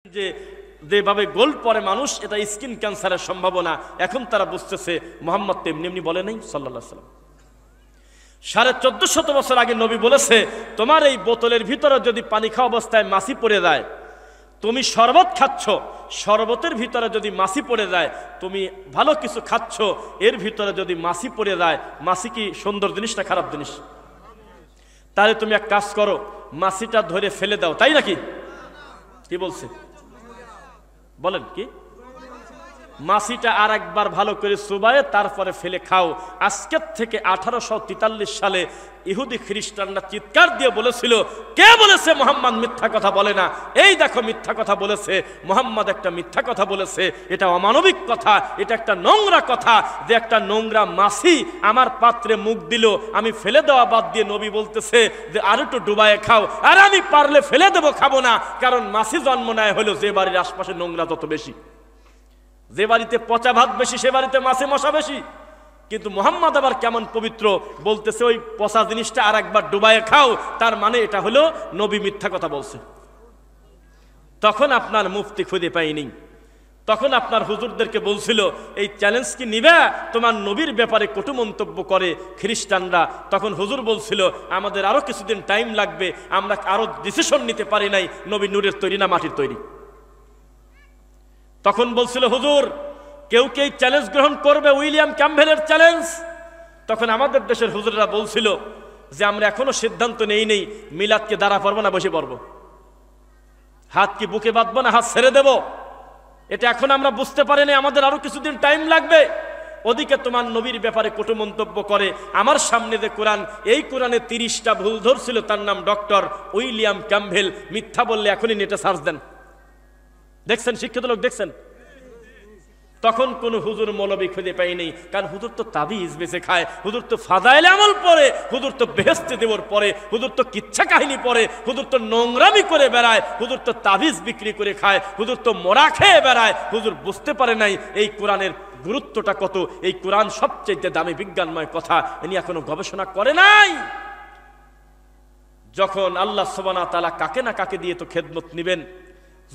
যে যেভাবে গোল পরে মানুষ, এটা স্কিন ক্যান্সারের সম্ভাবনা। এখন তারা বুঝতেছে মুহাম্মদ তো এমনি এমনি বলে নাই সাল্লাল্লাহু আলাইহি ওয়াসাল্লাম। 1450 বছর আগে নবী বলেছে, তোমার এই বোতলের ভিতরে যদি পানি খাওয়া অবস্থায় মাছি পড়ে যায়, তুমি শরবত খাচ্ছ, শরবতের ভিতরে যদি মাছি পড়ে যায়, তুমি ভালো কিছু খাচ্ছ, এর ভিতরে যদি মাছি পড়ে যায়, মাছি কি সুন্দর জিনিস না খারাপ জিনিস? তাহলে তুমি এক কাজ করো, মাছিটা ধরে ফেলে দাও, তাই নাকি? কি বলছে বলেন? কি মাছিটা আর একবার ভালো করে চুবায়ে তারপরে ফেলে খাও। আজকের থেকে 1843 সালে ইহুদি খ্রিস্টানরা চিৎকার দিয়ে বলেছিল, কে বলেছে মুহাম্মদ মিথ্যা কথা বলে না? এই দেখো মিথ্যা কথা বলেছে, মুহাম্মদ একটা মিথ্যা কথা বলেছে, এটা অমানবিক কথা, এটা একটা নোংরা কথা। যে একটা নোংরা মাছি আমার পাত্রে মুখ দিল, আমি ফেলে দেওয়া বাদ দিয়ে নবী বলতেছে যে আর একটু ডুবায়ে খাও। আর আমি পারলে ফেলে দেবো, খাবো না, কারণ মাছি জন্ম নেয় হলো যে বাড়ির আশপাশে নোংরা তত বেশি, যে বাড়িতে পচা ভাত বেশি সে বাড়িতে মাছে মশা বেশি। কিন্তু মুহাম্মদ আবার কেমন পবিত্র, বলতেছে ওই পচা জিনিসটা আর একবার ডুবায়ে খাও, তার মানে এটা হলো নবী মিথ্যা কথা বলছে। তখন আপনার মুফতি খুঁজে পাইনি, তখন আপনার হুজুরদেরকে বলছিল এই চ্যালেঞ্জ কি নিবে? তোমার নবীর ব্যাপারে কটু মন্তব্য করে খ্রিস্টানরা। তখন হুজুর বলছিল আমাদের আরো কিছুদিন টাইম লাগবে, আমরা আরো ডিসিশন নিতে পারি নাই, নবী নূরের তৈরি না মাটির তৈরি। তখন বলছিল হুজুর কেউ কে চ্যালেঞ্জ গ্রহণ করবে, উইলিয়াম ক্যাম্পবেলের চ্যালেঞ্জ? তখন আমাদের দেশের হুজুররা বলছিল যে আমরা এখনো সিদ্ধান্ত নেই মিলাদকে দাঁড়া পড়বো না বসে পড়বো, হাত কি বুকে বাঁধবো না হাত ছেড়ে দেব, এটা এখন আমরা বুঝতে পারিনি, আমাদের আরো কিছুদিন টাইম লাগবে। ওদিকে তোমার নবীর ব্যাপারে কটু মন্তব্য করে। আমার সামনে যে কোরআন, এই কোরআনে 30টা ভুল ধরছিল, তার নাম ডক্টর উইলিয়াম ক্যাম্পবেল। মিথ্যা বললে এখনই নেটে সার্চ দেন, দেখছেন শিক্ষিত লোক দেখছেন। তখন কোন হুজুর মৌলবী খুঁজে পাইনি, কারণ হুজুর তো তাবিজ বেঁচে খায়, হুজুর তো ফাদাইল আমল পড়ে, হুজুর তো বেহেশতে দেবর পড়ে, হুজুর তো কিচ্ছা কাহিনী পড়ে, হুজুর তো নোংরামি করে বেড়ায়, হুজুর তো তাবিজ বিক্রি করে খায়, হুজুর তো মোরা খেয়ে বেড়ায়। হুজুর বুঝতে পারে নাই এই কোরআনের গুরুত্বটা কত, এই কোরআন সবচেয়ে দামি বিজ্ঞানময় কথা, ইনি এখনো গবেষণা করে নাই। যখন আল্লাহ সুবহানাহু ওয়া তাআলা কাকে না কাকে দিয়ে তো খেদমত নিবেন,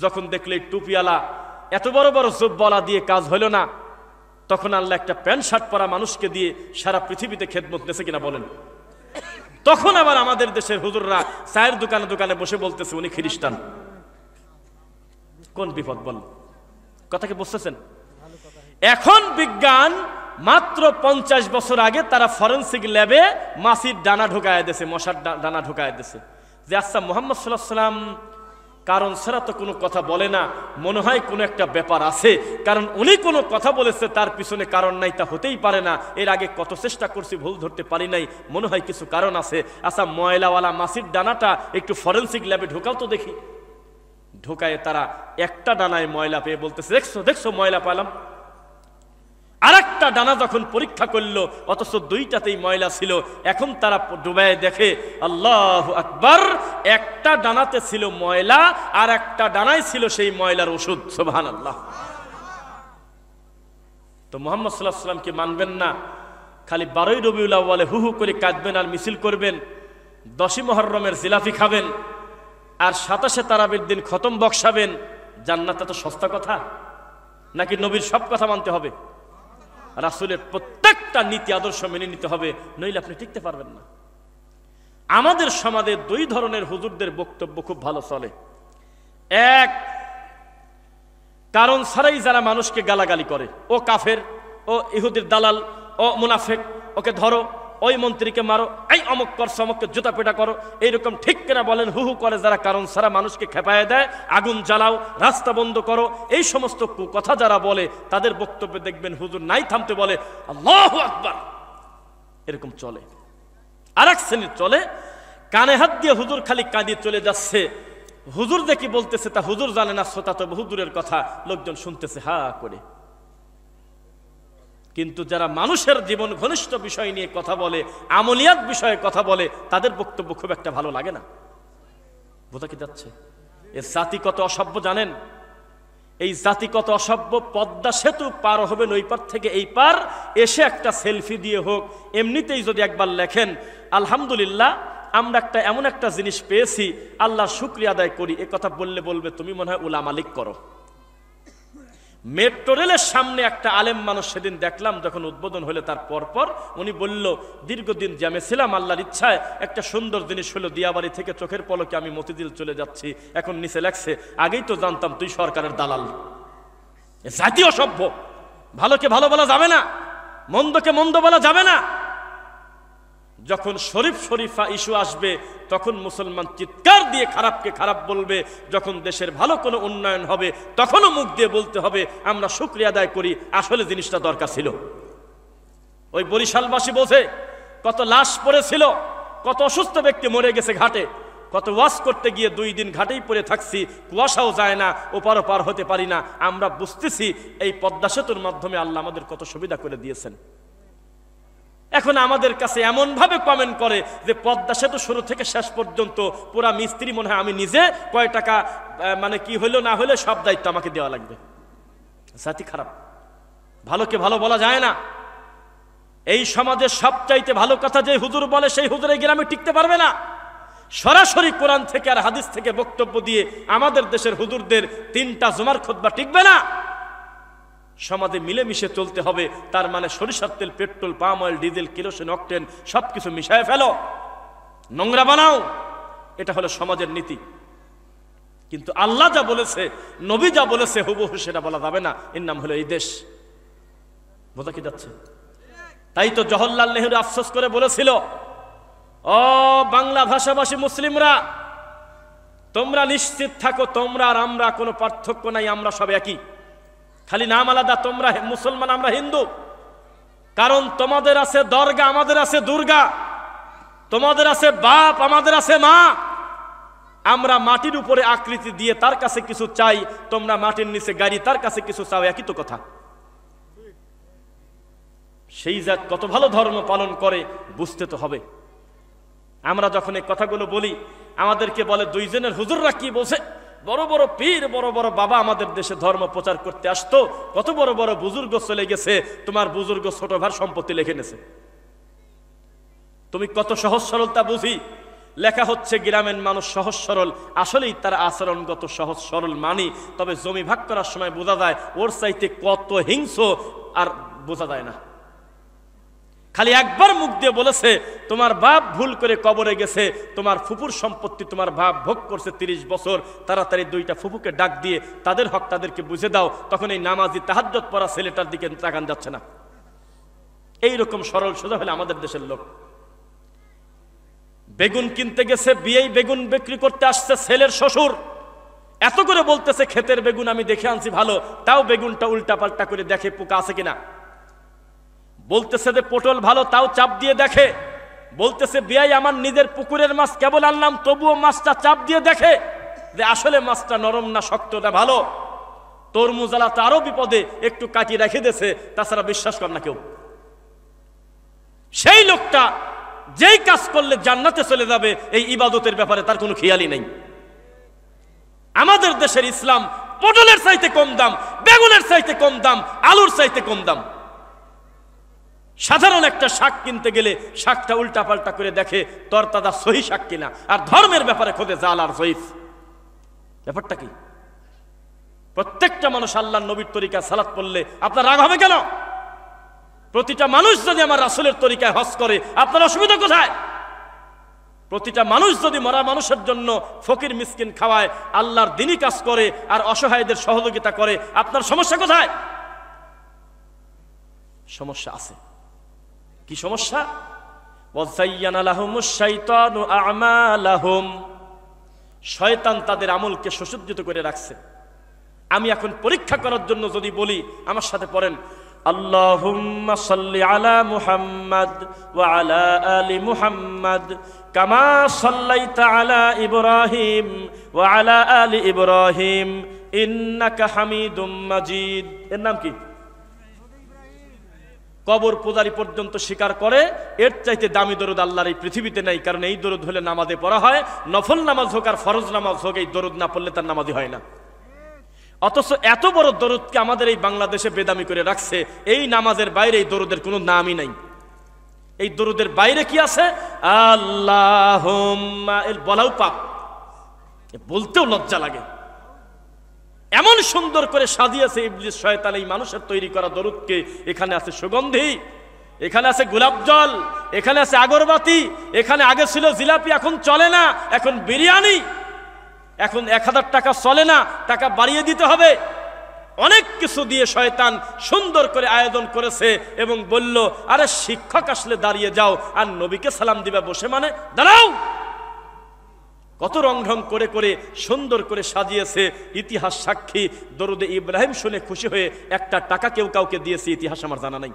যখন দেখলে টুপিওয়ালা এত বড় বড় জুব্বাওয়ালা দিয়ে কাজ হলো না, তখন আল্লাহ একটা প্যান্ট শার্ট পরা মানুষকে দিয়ে সারা পৃথিবীতে খেদমত নেছে কিনা বলেন? তখন আবার আমাদের দেশের হুজুররা চায়ের দোকানে দোকানে বসে বলতেছে উনি খ্রিস্টান। কোন বিপদ বল, কথা কি বুঝতেছেন? এখন বিজ্ঞান মাত্র 50 বছর আগে তারা ফরেনসিক ল্যাবে মাছির ডানা ঢোকায় দিয়েছে, মশার ডানা ঢোকায় দিয়েছে। যে আচ্ছা মুহাম্মদ সাল্লাল্লাহু আলাইহি ওয়াসাল্লাম কারণ ছাড়া তো কোনো কথা বলে না, মনে হয় কোনো একটা ব্যাপার আছে, কারণ উনি কোনো কথা বলেছে তার পিছনে কারণ নাই, তা হতেই পারে না। এর আগে কত চেষ্টা করছি ভুল ধরতে পারি নাই, মনে হয় কিছু কারণ আছে। আচ্ছা ময়লাওয়ালা মাছির ডানাটা একটু ফরেনসিক ল্যাবে ঢোকাও তো দেখি। ঢোকায় তারা একটা ডানায় ময়লা পেয়ে বলতেছে দেখছো দেখছো ময়লা পেলাম। আরেকটা ডানা যখন পরীক্ষা করলো, অথচ দুইটাতেই ময়লা ছিল। এখন তারা ডুবায় দেখে আল্লাহু আকবার, একটা ডানাতে ছিল ময়লা আর একটা ডানায় ছিল সেই ময়লার ওষুধ। সুবহানাল্লাহ। তো মুহাম্মদ সাল্লাল্লাহু আলাইহি ওয়াসাল্লামকে মানবেন না, খালি 12ই রবিউল আউয়ালে হু হু করে কাঁদবেন আর মিছিল করবেন, 10ই মুহররমের জিলাপি খাবেন আর 27শে তারাবির দিন খতম বক্সাবেন। জান্নাত তো সস্তা কথা নাকি? নবীর সব কথা মানতে হবে, রাসূলের প্রত্যেকটা নীতি আদর্শ মেনে নিতে হবে, নইলে আপনি টিকতে পারবেন না। আমাদের সমাজে দুই ধরনের হুজুরদের বক্তব্য খুব ভালো চলে। এক, কারণ ছাড়াই যারা মানুষকে গালাগালি করে, ও কাফের, ও ইহুদির দালাল, ও মুনাফিক, ওকে ধরো, ওই মন্ত্রীকে মারো, এই অমুক করছো, অমুককে জুতা পেটা করো, এইরকম ঠিক কিনা বলেন? হু হু করে যারা কারণ ছাড়া মানুষকে খেপায় দেয়, আগুন জ্বালাও, রাস্তা বন্ধ করো, এই সমস্ত কথা যারা বলে, তাদের বক্তব্যে দেখবেন হুজুর নাই থামতে বলে আল্লাহু আকবার, এরকম চলে। আর এক শ্রেণীর চলে, কানে হাত দিয়ে হুজুর খালি কাঁদিয়ে চলে যাচ্ছে, হুজুর দেখি বলতেছে তা হুজুর জানে না, শ্রোতা তো বহু দূরের কথা, লোকজন শুনতেছে হা করে। কিন্তু যারা মানুষের জীবন ঘনিষ্ঠ বিষয় নিয়ে কথা বলে, আমলিয়াত বিষয়ে কথা বলে, তাদের বক্তব্য খুব একটা ভালো লাগে না। বোঝা কি যাচ্ছে? এ জাতি কত অসভ্য জানেন? এই জাতি কত অসভ্য, পদ্মা সেতু পার হবেন ওই পার থেকে এই পার, এসে একটা সেলফি দিয়ে হোক, এমনিতেই যদি একবার লেখেন আলহামদুলিল্লাহ আমরা এমন একটা জিনিস পেয়েছি, আল্লাহর শুকরিয়া আদায় করি। এ কথা বললে বলবে তুমি মনে হয় উলামা লীগ করো। মেট্রো রেলের সামনে একটা আলেম মানুষ সেদিন দেখলাম, যখন উদ্বোধন হলে তার পরপর উনি বলল, দীর্ঘদিন জ্যামে ছিলাম, আল্লাহর ইচ্ছায় একটা সুন্দর জিনিস হলো, দিয়াবাড়ি থেকে চোখের পলকে আমি মতিঝিল চলে যাচ্ছি। এখন নিচে লেখছে, আগেই তো জানতাম তুই সরকারের দালাল। জাতীয় সভ্য, ভালোকে ভালো বলা যাবে না, মন্দকে মন্দ বলা যাবে না। যখন শরীফ শরীফা ইস্যু আসবে তখন মুসলমান চিৎকার দিয়ে খারাপকে খারাপ বলবে। যখন দেশের ভালো কোনো উন্নয়ন হবে তখনও মুখ দিয়ে বলতে হবে আমরা শুকরিয়া আদায় করি, আসলে জিনিসটা দরকার ছিল। ওই বরিশালবাসী বোঝে, কত লাশ পড়েছিল, কত অসুস্থ ব্যক্তি মরে গেছে ঘাটে, কত ওয়াজ করতে গিয়ে 2 দিন ঘাটেই পড়ে থাকছি, কুয়াশাও যায় না, ওপার ওপার হতে পারি না। আমরা বুঝতেছি এই পদ্মা সেতুর মাধ্যমে আল্লাহ আমাদের কত সুবিধা করে দিয়েছেন। এখন আমাদের কাছে এমন ভাবে কমেন্ট করে যে পদ্মা সেতু শুরু থেকে শেষ পর্যন্ত পুরা মিস্ত্রি মনে হয় আমি নিজে, কয় টাকা মানে কি হইলো না হইলো সব দায়িত্ব আমাকে দেওয়া লাগবে। জাতি খারাপ, ভালোকে ভালো বলা যায় না। এই সমাজের সবচাইতে ভালো কথা যে হুজুর বলে সেই হুজুরের গ্রামে টিকতে পারবে না। সরাসরি কোরআন থেকে আর হাদিস থেকে বক্তব্য দিয়ে আমাদের দেশের হুজুরদের 3টা জুমার খুতবা টিকবে না। সমাজে মিলেমিশে চলতে হবে। তার মানে সরিষার তেল, petrol, palm oil, diesel, kerosene, octane সবকিছু মিশায় ফেলো, নোংরা বানাও, এটা হলো সমাজের নীতি। কিন্তু আল্লাহ যা বলেছে, নবী যা বলেছে হুবহু সেটা বলা যাবে না। এর নাম হলো এই দেশ। বোঝা কি যাচ্ছে? তাই তো জওহরলাল নেহরু আফসোস করে বলেছিল, ও বাংলা ভাষাভাষী মুসলিমরা, তোমরা নিশ্চিত থাকো তোমরা আর আমরা কোনো পার্থক্য নাই, আমরা সব একই, খালি নাম আলাদা। তোমরা মুসলমান, আমরা হিন্দু। কারণ তোমাদের আছে দরগা, আমাদের আছে দুর্গা, তোমাদের আছে বাপ, আমাদের আছে মা। আমরা মাটির উপরে আকৃতি দিয়ে তার কাছে কিছু চাই, তোমরা মাটির নিচে গাড়ি, তার কাছে কিছু চাও, একই তো কথা। সেই জাত কত ভালো ধর্ম পালন করে বুঝতে তো হবে। আমরা যখন এই কথাগুলো বলি আমাদেরকে বলে 2 জনের হুজুররা কি বলছে, বড় বড় পীর, বড় বড় বাবা আমাদের দেশে ধর্ম প্রচার করতে আসতো, কত বড় বড় বুজুর্গ চলে গেছে, তোমার বুজুর্গ ছোট ভাই সম্পত্তি লিখে নেছে। তুমি কত সহজ সরলতা বুঝি। লেখা হচ্ছে গ্রামের মানুষ সহজ সরল, আসলেই তারা আচরণগত সহজ সরল মানি, তবে জমি ভাগ করার সময় বোঝা যায় ওর চাইতে কত হিংস্র আর বোঝা যায় না। খালি একবার মুখ দিয়ে বলেছে তোমার বাপ ভুল করে কবরে গেছে, তোমার ফুপুর সম্পত্তি তোমার বাপ ভোগ করছে 30 বছর, তাড়াতাড়ি 2টা ফুপুকে ডাক দিয়ে তাদের হক তাদেরকে বুঝে দাও। তখন এই নামাজি তাহাজ্জুদ পড়া ছেলেটার দিকে তাকান যাচ্ছে না। এইরকম সরল সোজা হলে আমাদের দেশের লোক। বেগুন কিনতে গেছে, বিয়েই বেগুন বিক্রি করতে আসছে ছেলের শ্বশুর, এত করে বলতেছে ক্ষেতের বেগুন আমি দেখে আনছি ভালো, তাও বেগুনটা উল্টা পাল্টা করে দেখে পোকা আছে কিনা। বলতেছে যে পটল ভালো, তাও চাপ দিয়ে দেখে। বলতেছে বিয়াই আমার নিজের পুকুরের মাছ কেবল আনলাম, তবুও মাছটা চাপ দিয়ে দেখে যে আসলে মাছটা নরম না শক্ত না ভালো। তরমুজ আলা তো আরো বিপদে, একটু কাটিয়ে রেখে দিয়েছে, তাছাড়া বিশ্বাস কর না কেউ। সেই লোকটা যেই কাজ করলে জান্নাতে চলে যাবে, এই ইবাদতের ব্যাপারে তার কোনো খেয়ালই নেই। আমাদের দেশের ইসলাম পটলের চাইতে কম দাম, বেগুনের চাইতে কম দাম, আলুর চাইতে কম দাম। সাধারণ একটা শাক কিনতে গেলে শাকটা উল্টা পাল্টা করে দেখে তরতাজা সহি শাক কিনা, আর ধর্মের ব্যাপারে খোঁজে জাল আর জয়ীফ। ব্যাপারটা কি? প্রত্যেকটা মানুষ আল্লাহর নবীর তরিকায় সালাত পড়লে আপনার রাগ হবে কেন? প্রতিটা মানুষ যদি আমার রাসূলের তরিকায় হজ করে আপনার অসুবিধা কোথায়? প্রতিটা মানুষ যদি মরা মানুষের জন্য ফকির মিসকিন খাওয়ায়, আল্লাহর দ্বীনি কাজ করে আর অসহায়দের সহযোগিতা করে, আপনার সমস্যা কোথায়? সমস্যা আছে। কি সমস্যা? ওয়াযায়্যানা লাহুমুশ শাইতানু আ'মালাহুম, শয়তান তাদের আমলকে সুসজ্জিত করে রাখছে। আমি এখন পরীক্ষা করার জন্য যদি বলি, আমার সাথে পড়েন আল্লাহুম্মা সাল্লি আলা মুহাম্মাদ ওয়া আলা আলি মুহাম্মাদ কামা সাল্লাইতা আলা ইব্রাহিম ওয়া আলা আলি ইব্রাহিম ইন্নাকা হামিদুম মাজিদ। এর নাম কি? কবর পূজারি পর্যন্ত স্বীকার করে এর চাইতে দামি দরুদ আল্লাহর এই পৃথিবীতে নাই। কারণ এই দরুদ হলে নামাজে পড়া হয়, নফল নামাজ হোক আর ফরজ নামাজ হোক, এই দরুদ না পড়লে তার নামাজই হয় না। অথচ এত বড় দরুদকে আমাদের এই বাংলাদেশে বেদামি করে রাখছে, এই নামাজের বাইরে এই দরুদের কোনো নামই নাই। এই দরুদের বাইরে কি আছে? আল্লাহুম্মা, এর বলাও পাপ, বলতেও লজ্জা লাগে। এমন সুন্দর করে সাজিয়েছে ইবলিস শয়তান এই মানুষের তৈরি করা দরুদকে। এখানে আছে সুগন্ধি, এখানে আছে গোলাপ জল, এখানে আছে আগরবাতি, এখানে আগে ছিল জিলাপি, এখন চলে না, এখন বিরিয়ানি, এখন 1000 টাকা চলে না, টাকা বাড়িয়ে দিতে হবে। অনেক কিছু দিয়ে শয়তান সুন্দর করে আয়োজন করেছে এবং বলল, আরে শিক্ষক আসলে দাঁড়িয়ে যাও, আর নবীকে সালাম দিবা বসে মানে দাঁড়াও। কত রং ঢং করে করে সুন্দর করে সাজিয়েছে। ইতিহাস সাক্ষী, দরুদে ইব্রাহিম শুনে খুশি হয়ে 1 টাকা কেউ কাউকে দিয়েছে, ইতিহাস আমার জানা নাই।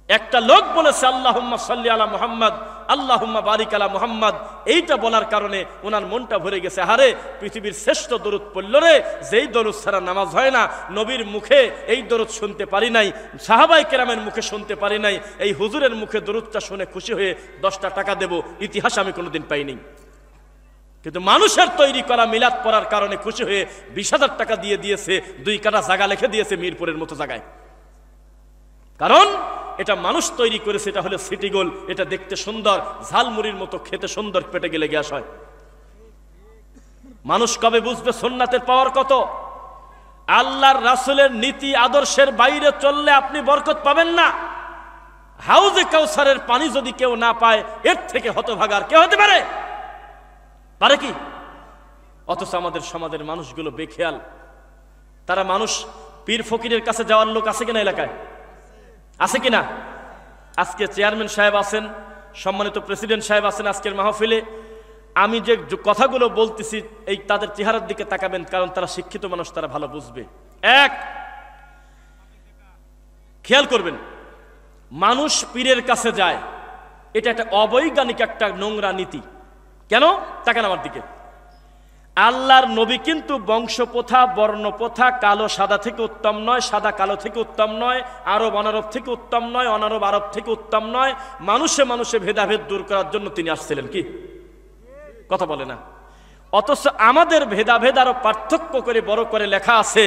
একটা লোক বলেছে আল্লাহুম্মা সাল্লি আলা মুহাম্মদ, আল্লাহুম্মা বারিক আলা মুহাম্মদ। এইটা বলার কারণে ওনার মনটা ভরে গেছে। আরে পৃথিবীর শ্রেষ্ঠ দরুদ পড়ল রে, যেই দরুদ ছাড়া নামাজ হয় না। নবীর মুখে এই দরুদ শুনতে পারি নাই, সাহাবায়ে কেরামের মুখে শুনতে পারি নাই, এই হুজুরের মুখে দরুদটা শুনে খুশি হয়ে 10টা টাকা দেব, ইতিহাস আমি কোনোদিন পাইনি। কিন্তু মানুষের তৈরি করা মিলাদ পড়ার কারণে খুশি হয়ে 20,000 টাকা দিয়ে দিয়েছে, 2 কাঠা জায়গা লিখে দিয়েছে মিরপুরের মতো জায়গায়। কারণ এটা মানুষ তৈরি করেছে, এটা হলো সিটি গোল, এটা দেখতে সুন্দর, ঝালমুড়ির মতো খেতে সুন্দর, পেটে গেলে গ্যাস হয়। মানুষ কবে বুঝবে সুন্নাতের পাওয়ার কত? আল্লাহর রাসূলের নীতি আদর্শের বাইরে চললে আপনি বরকত পাবেন না। হাউজে কাউসারের পানি যদি কেউ না পায়, এর থেকে হতভাগার কে হতে পারে? পারে কি? অথচ আমাদের সমাজের মানুষগুলো বেখেয়াল। তারা মানুষ, পীর ফকিরের কাছে যাওয়ার লোক আছে কিনা এলাকায়? আছে কিনা? আজকে চেয়ারম্যান সাহেব আছেন, সম্মানিত প্রেসিডেন্ট সাহেব আছেন আজকের মাহফিলে। আমি যে কথাগুলো বলতেছি এই তাদের চেহারার দিকে তাকাবেন, কারণ তারা শিক্ষিত মানুষ, তারা ভালো বুঝবে। খেয়াল করবেন, মানুষ পীরের কাছে যায়, এটা একটা অবৈজ্ঞানিক, একটা নোংরা নীতি। কেন? তাকান আমার দিকে। আল্লাহর নবী কিন্তু বংশপ্রথা, বর্ণপ্রথা, কালো সাদা থেকে উত্তম নয়, সাদা কালো থেকে উত্তম নয়, আরব অনারব থেকে উত্তম নয়, অনারব আরব থেকে উত্তম নয়। মানুষে মানুষে ভেদাভেদ দূর করার জন্য তিনি আসছিলেন। কি কথা বলে না? অথচ আমাদের ভেদাভেদ আরো পার্থক্য করে বড় করে লেখা আছে।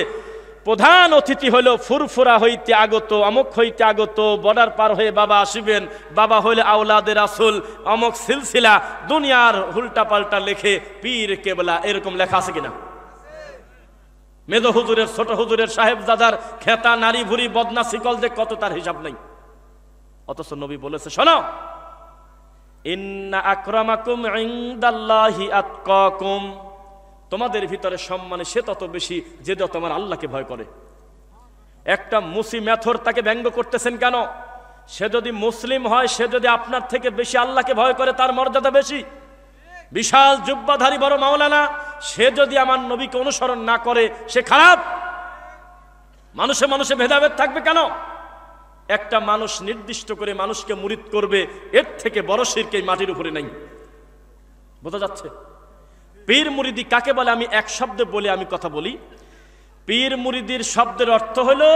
প্রধান অতিথি হলো ফুরফুরা হইতে আগত, অমুক হইতে আগত, বর্ডার পার হয়ে বাবা আসিবেন, বাবা হইলে আওলাদে রাসূল, অমুক সিলসিলা, দুনিয়ার উল্টা পাল্টা লেখে পীর কেবলা, এরকম লেখা আছে কিনা? মেজো হুজুরের, ছোট হুজুরের, সাহেবজাদার খেতা, নারী ভুরি, বদনা শিকল, যে কত তার হিসাব নাই। অথচ নবী বলেছে, শোনো, ইন্না আকরামাকুম ইনদাল্লাহি আতকাকুম, তোমাদের ভিতরে সম্মানে সে তত বেশি যে তোমার আল্লাহকে ভয় করে। একটা মুসি মেথর তাকে ব্যঙ্গ করতেছেন কেন? সে যদি মুসলিম হয়, সে যদি আপনার থেকে বেশি আল্লাহকে ভয় করে, তার মর্যাদা বেশি। বিশাল জুব্বাধারী বড় মাওলানা, সে যদি আমার নবীকে অনুসরণ না করে, সে খারাপ। মানুষে মানুষে ভেদাভেদ থাকবে কেন? একটা মানুষ নির্দিষ্ট করে মানুষকে মুরিদ করবে, এর থেকে বড় শিরক এই মাটির উপরে নাই। বোঝা যাচ্ছে? পীর মুরিদি কাকে বলে? আমি এক শব্দে বলে আমি কথা বলি। পীর মুরিদির শব্দের অর্থ হলো,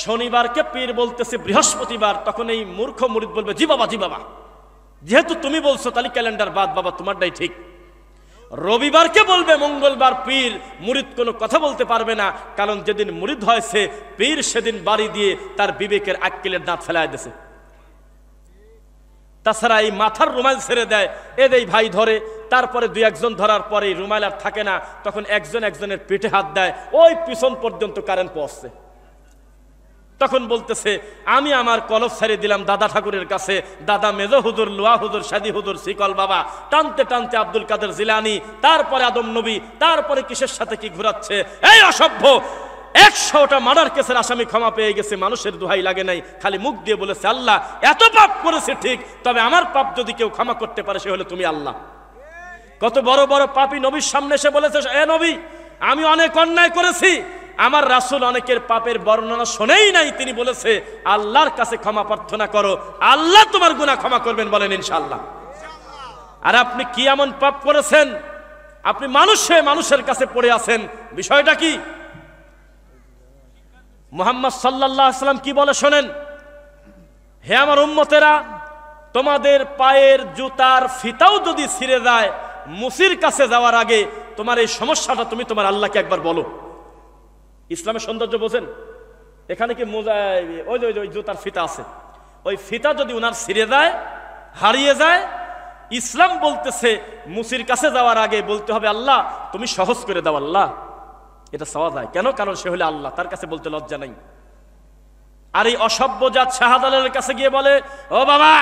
শনিবারকে পীর বলতেছে বৃহস্পতিবার, তখন এই মূর্খ মুরিদ বলবে, জি বাবা, জি বাবা, যেহেতু তুমি বলছো তাহলে ক্যালেন্ডার বাদ, বাবা তোমারটাই ঠিক। রবিবারকে বলবে মঙ্গলবার পীর, মুরিদ কোনো কথা বলতে পারবে না, কারণ যেদিন মুরিদ হয়েছে পীর সেদিন বাড়ি দিয়ে তার বিবেকের আক্কেলের দাঁত ফেলায় দিয়েছে। তাছাড়া এই মাথার রুমাল ছেড়ে দেয়, এদেই ভাই ধরে, তারপরে 2-1 ধরার পরে রুমাল আর থাকে না, তখন একজন একজনের পেটে হাত দেয়, ওই পিছন পর্যন্ত কারেন্ট পৌঁছছে। তখন বলতেছে, আমি আমার কলব ছেড়ে দিলাম দাদা ঠাকুরের কাছে, দাদা মেজো হুজুর, লোয়া হুজুর, সাদি হুজুর, শিকল বাবা, টানতে টানতে আব্দুল কাদের জিলানি, তারপরে আদম নবী, তারপরে কিসের সাথে কি ঘুরাচ্ছে। এই অসভ্য! 100টা মার্ডার কেসের আসামি ক্ষমা পেয়ে গেছে, মানুষের দোহাই লাগে নাই, খালি মুখ দিয়ে বলেছে, আল্লাহ এত পাপ করেছে ঠিক, তবে আমার পাপ যদি কেউ ক্ষমা করতে পারে, সে হলো তুমি আল্লাহ। কত বড় বড় পাপী নবীর সামনে এসে বলেছে, এ নবী, আমি অনেক অন্যায় করেছি, আমার রাসূল অনেকের পাপের বর্ণনা শোনেই নাই, তিনি বলেছে আল্লাহর কাছে ক্ষমা প্রার্থনা করো, আল্লাহ তোমার গুনাহ ক্ষমা করবেন, বলেন ইনশাআল্লাহ। আর আপনি কি এমন পাপ করেছেন? আপনি মানুষের কাছে পড়ে আছেন। বিষয়টা কি? মুহাম্মদ সাল্লাল্লাহু আলাইহি ওয়াসাল্লাম কি বলে শোনেন, হে আমার উম্মতেরা, তোমাদের পায়ের জুতার ফিতাও যদি ছিঁড়ে যায়, মুসির কাছে যাওয়ার আগে তোমার এই সমস্যাটা তুমি তোমার আল্লাহকে একবার বলো। ইসলামের সৌন্দর্য বোঝেন? এখানে কি ওই জুতার ফিতা আছে, ওই ফিতা যদি উনার ছিঁড়ে যায়, হারিয়ে যায়, ইসলাম বলতেছে মুসির কাছে যাওয়ার আগে বলতে হবে আল্লাহ তুমি সহজ করে দাও আল্লাহ। এটা চাওয়া যায় কেন? কারণ সে হলে আল্লাহ, তার কাছে বলতে লজ্জা নাই। আর এই অসভ্য জাত শাহজালালের কাছে গিয়ে বলে ও বাবা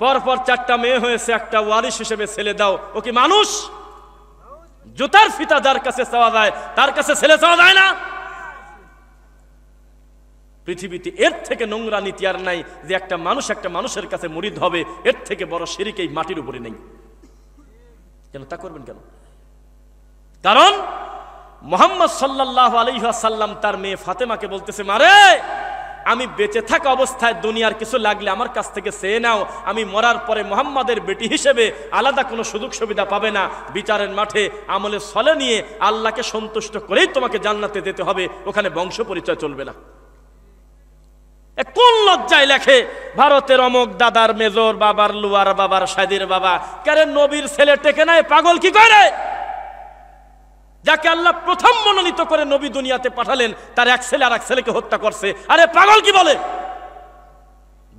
পরপর 4টা মেয়ে হয়েছে, একটা ওয়ারিশ হিসেবে ছেলে দাও। ও কি মানুষ? জুতার ফিতা যার কাছে চাওয়া যায় তার কাছে ছেলে চাওয়া যায় না? পৃথিবীতে এর থেকে নোংরা নীতি আর নাই যে একটা মানুষ একটা মানুষের কাছে মুরিদ হবে। এর থেকে বড় শিরক এই মাটির উপরে নেই। কেন তা করবেন কেন? কারণ মুহাম্মদ সাল্লাল্লাহু আলাইহি ওয়াসাল্লাম তার মেয়ে ফাতেমাকে বলতেছে মারে আমি বেঁচে থাকা অবস্থায় দুনিয়ার কিছু লাগলে আমার কাছ থেকে চেয়ে নাও, আমি মরার পরে মুহাম্মাদের বেটি হিসেবে আলাদা কোনো সুযোগ সুবিধা পাবে না। বিচারের মাঠে আমলে সলে নিয়ে আল্লাহকে সন্তুষ্ট করেই তোমাকে জান্নাতে যেতে হবে, ওখানে বংশ পরিচয় চলবে না। কোন লজ্জায় লেখে ভারতের অমক দাদার মেজর বাবার লুয়ার বাবার সাদির বাবা কারে নবীর ছেলে টেকে নাই? পাগল কি করে? যাকে আল্লাহ প্রথম মনোনীত করে নবী দুনিয়াতে পাঠালেন তার এক ছেলে আর এক ছেলেকে হত্যা করছে। আরে পাগল কি বলে?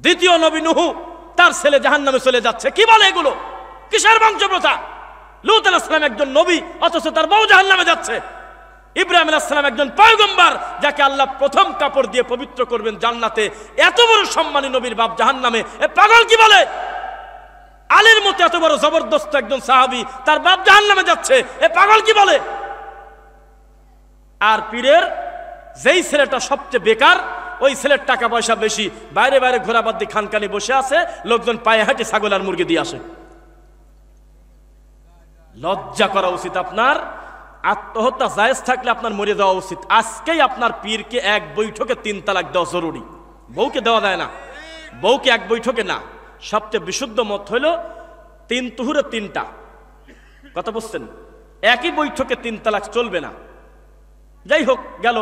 দ্বিতীয় নবী নূহ তার ছেলে জাহান্নামে চলে যাচ্ছে, কি বলে এগুলো? কিসের বংশপ্রথা? লূত আলাইহিস সালাম একজন নবী অথচ তার বউ জাহান্নামে যাচ্ছে। ইব্রাহিম আলাইহিস সালাম একজন পয়গম্বর যাকে আল্লাহ প্রথম কাপড় দিয়ে পবিত্র করবেন জান্নাতে, এত বড় সম্মানী নবীর বাপ জাহান্নামে। এ পাগল কি বলে? আলীর মতো এত বড় জবরদস্ত একজন সাহাবী তার বাপ জাহান্নামে যাচ্ছে, এ পাগল কি বলে? আর পীরের যেই ছেলেটা সবচেয়ে বেকার, ওই ছেলের টাকা পয়সা বেশি, বাইরে বাইরে ঘোরাবাদ দিয়ে খানকানি বসে আছে, লোকজন পায়ে হাঁটে ছাগল আর মুরগি দিয়ে আসে। লজ্জা করা উচিত আপনার। আত্মহত্যা জায়েজ থাকলে আপনার মরে যাওয়া উচিত। আজকেই আপনার পীরকে এক বৈঠকে 3 তালাক দেওয়া জরুরি। বউকে দেওয়া যায় না, বউকে এক বৈঠকে না। সবচেয়ে বিশুদ্ধ মত হইল 3 তুহুরে 3টা কথা বুঝছেন, একই বৈঠকে 3 তালাক চলবে না। যাই হোক গেল,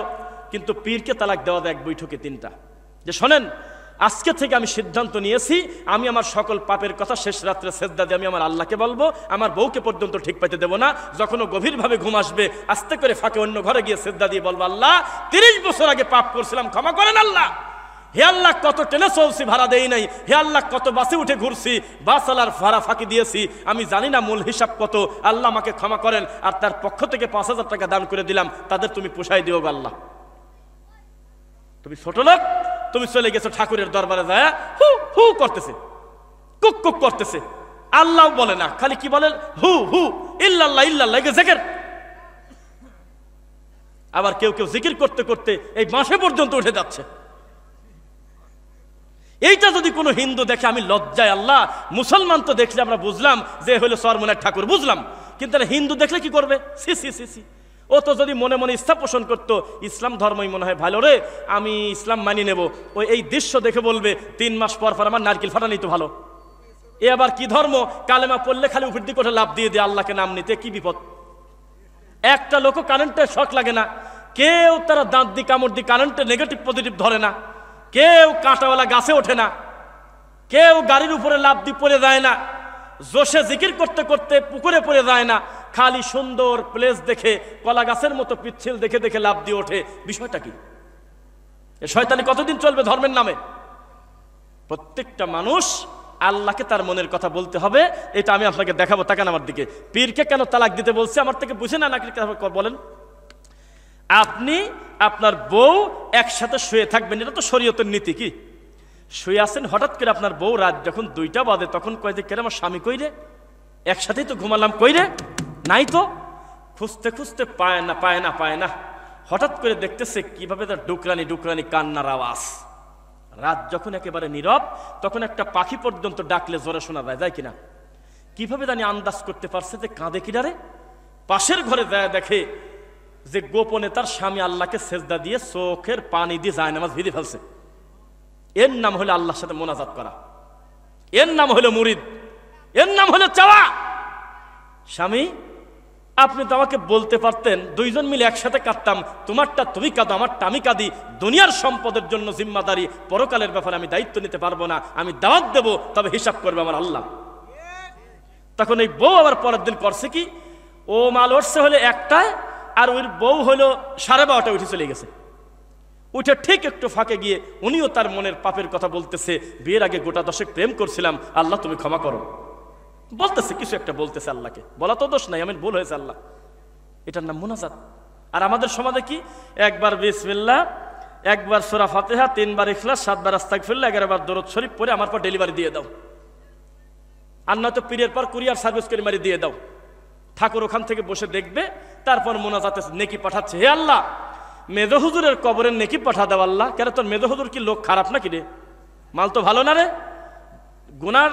কিন্তু পীরকে তালাক দেওয়া যায় এক বৈঠকে 3টা। যে শোনেন আজকে থেকে আমি সিদ্ধান্ত নিয়েছি আমি আমার সকল পাপের কথা শেষ রাত্রে সেজদা দিয়ে আমি আমার আল্লাহকে বলবো, আমার বউকে পর্যন্ত ঠিক পাইতে দেব না। যখন ও গভীরভাবে ঘুম আসবে আস্তে করে ফাঁকে অন্য ঘরে গিয়ে সেজদা দিয়ে বলবো আল্লাহ 30 বছর আগে পাপ করছিলাম, ক্ষমা করেন আল্লাহ। হে আল্লাহ কত টেনে চলছি, ভাড়া দেই নাই। হে আল্লাহ কত বাসে উঠে ঘুরছি, বাস আলার ভাড়া ফাঁকি দিয়েছি, আমি জানি না মূল হিসাব কত, আল্লাহ আমাকে ক্ষমা করেন। আর তার পক্ষ থেকে 5000 টাকা দান করে দিলাম, তাদের তুমি পোষাই দিও গো আল্লাহ। তুমি ছোট লোক, তুমি চলে গেছো ঠাকুরের দরবারে যায় হু হু করতেছে, কুক কুক করতেছে, আল্লাহ বলে না, খালি কি বলেন হু হু ইল্লাল্লাহ ইল্লাল্লাহ জিকির। আবার কেউ কেউ জিকির করতে করতে এই বাঁশে পর্যন্ত উঠে যাচ্ছে। এইটা যদি কোনো হিন্দু দেখে আমি লজ্জায় আল্লাহ, মুসলমান তো দেখলে আমরা বুঝলাম যে হলো সরমনের ঠাকুর বুঝলাম, কিন্তু হিন্দু দেখলে কি করবে? সি সি সি সি। ও তো যদি মনে মনে ইচ্ছা পোষণ করতো ইসলাম ধর্মই মনে হয় ভালো রে, আমি ইসলাম মানি নেব, ওই এই দৃশ্য দেখে বলবে 3 মাস পর পর আমার নারকেল ফাটানি তো ভালো। এ আবার কি ধর্ম? কালেমা পড়লে খালি উপর দিকে ওঠে লাভ দিয়ে দিয়ে আল্লাহকে নাম নিতে, কি বিপদ। একটা লোক কারেন্টের শক লাগে না, কেউ তারা দাঁত দিয়ে কামড় দিয়ে কারেন্টের নেগেটিভ পজিটিভ ধরে না, কেউ কাঁটাওয়ালা গাছে ওঠে না, কেউ গাড়ির উপরে লাভ দিয়ে পড়ে যায় না, জোশে জিকির করতে করতে পুকুরে পড়ে যায় না, খালি সুন্দর প্লেস দেখে কলা গাছের মতো পিচ্ছিল দেখে দেখে লাভ দিয়ে ওঠে। বিষয়টা কি? এ শয়তানি কতদিন চলবে ধর্মের নামে? প্রত্যেকটা মানুষ আল্লাহকে তার মনের কথা বলতে হবে। এটা আমি আপনাকে দেখাবো, তাকান আমার দিকে। পীরকে কেন তালাক দিতে বলছে আমার থেকে বুঝে না নাকি বলেন? আপনি আপনার বউ একসাথে শুয়ে থাকবেন, এটা তো শরীয়তের নীতি। কি শুয়ে আছেন, হঠাৎ করে আপনার বউ রাত যখন 2টা বাজে তখন কয় যে কেন আমার স্বামী কই রে, একসাথেই তো ঘুমালাম, কই রে নাই তো। খুঁজতে খুঁজতে পায় না পায় না পায় না, হঠাৎ করে দেখতেছে কিভাবে তার ডুকরানি ডুকরানি কান্নার আওয়াজ। রাত যখন একেবারে নীরব তখন একটা পাখি পর্যন্ত ডাকলে জোরে শোনা যায়, যায় কিনা? কিভাবে জানি আন্দাজ করতে পারছে যে কাঁদে কিনারে। পাশের ঘরে যায় দেখে যে গোপনে তার স্বামী আল্লাহকে সেজদা দিয়ে চোখের পানি দিয়ে জায়নামাজ ভিজে ফেলছে। এর নাম হলো আল্লাহর সাথে মোনাজাত করা, এর নাম হলো মুরিদ, এর নাম হলো চাওয়া। স্বামী আপনি তো আমাকে বলতে পারতেন, 2 জন মিলে একসাথে কাঁদতাম, তোমারটা তুমি কাঁদো আমারটা আমি কাঁদি, দুনিয়ার সম্পদের জন্য জিম্মাদারি, পরকালের ব্যাপারে আমি দায়িত্ব নিতে পারবো না, আমি দাওয়াত দেবো, তবে হিসাব করবে আমার আল্লাহ। তখন এই বউ আবার পরের দিন করছে কি, ও মাল উঠছে হলে 1টায় আর ওই বউ হলো 12:30 উঠে চলে গেছে। উঠে ঠিক একটু ফাঁকে গিয়ে উনিও তার মনের পাপের কথা বলতেছে, বিয়ের আগে গোটা 10 প্রেম করছিলাম, আল্লাহ তুমি ক্ষমা করো, বলতেছে কিছু একটা বলতেছে আল্লাহকে। বলা তো দোষ নাই, আমি ভুল হয়েছে আল্লাহ, এটার নাম মুনাজাত। আর আমাদের সমাজে কি, একবার বিসমিল্লাহ, একবার সূরা ফাতিহা, 3 বার ইখলাস, 7 বার আস্তাগফিরুল্লাহ, 11 বার দরুদ শরীফ পড়ে আমার পর ডেলিভারি দিয়ে দাও, আর নয়তো পীরের পর কুরিয়ার সার্ভিস করে মারি দিয়ে দাও। ঠাকুর ওখান থেকে বসে দেখবে, তারপর মুনাজাতে নেকি পাঠাচ্ছে, হে আল্লাহ মেজো হুজুরের কবরের নেকি পাঠা দাও আল্লাহ। কেন তোর মেজো হুজুর কি লোক খারাপ নাকি রে? মাল তো ভালো না রে। গুনার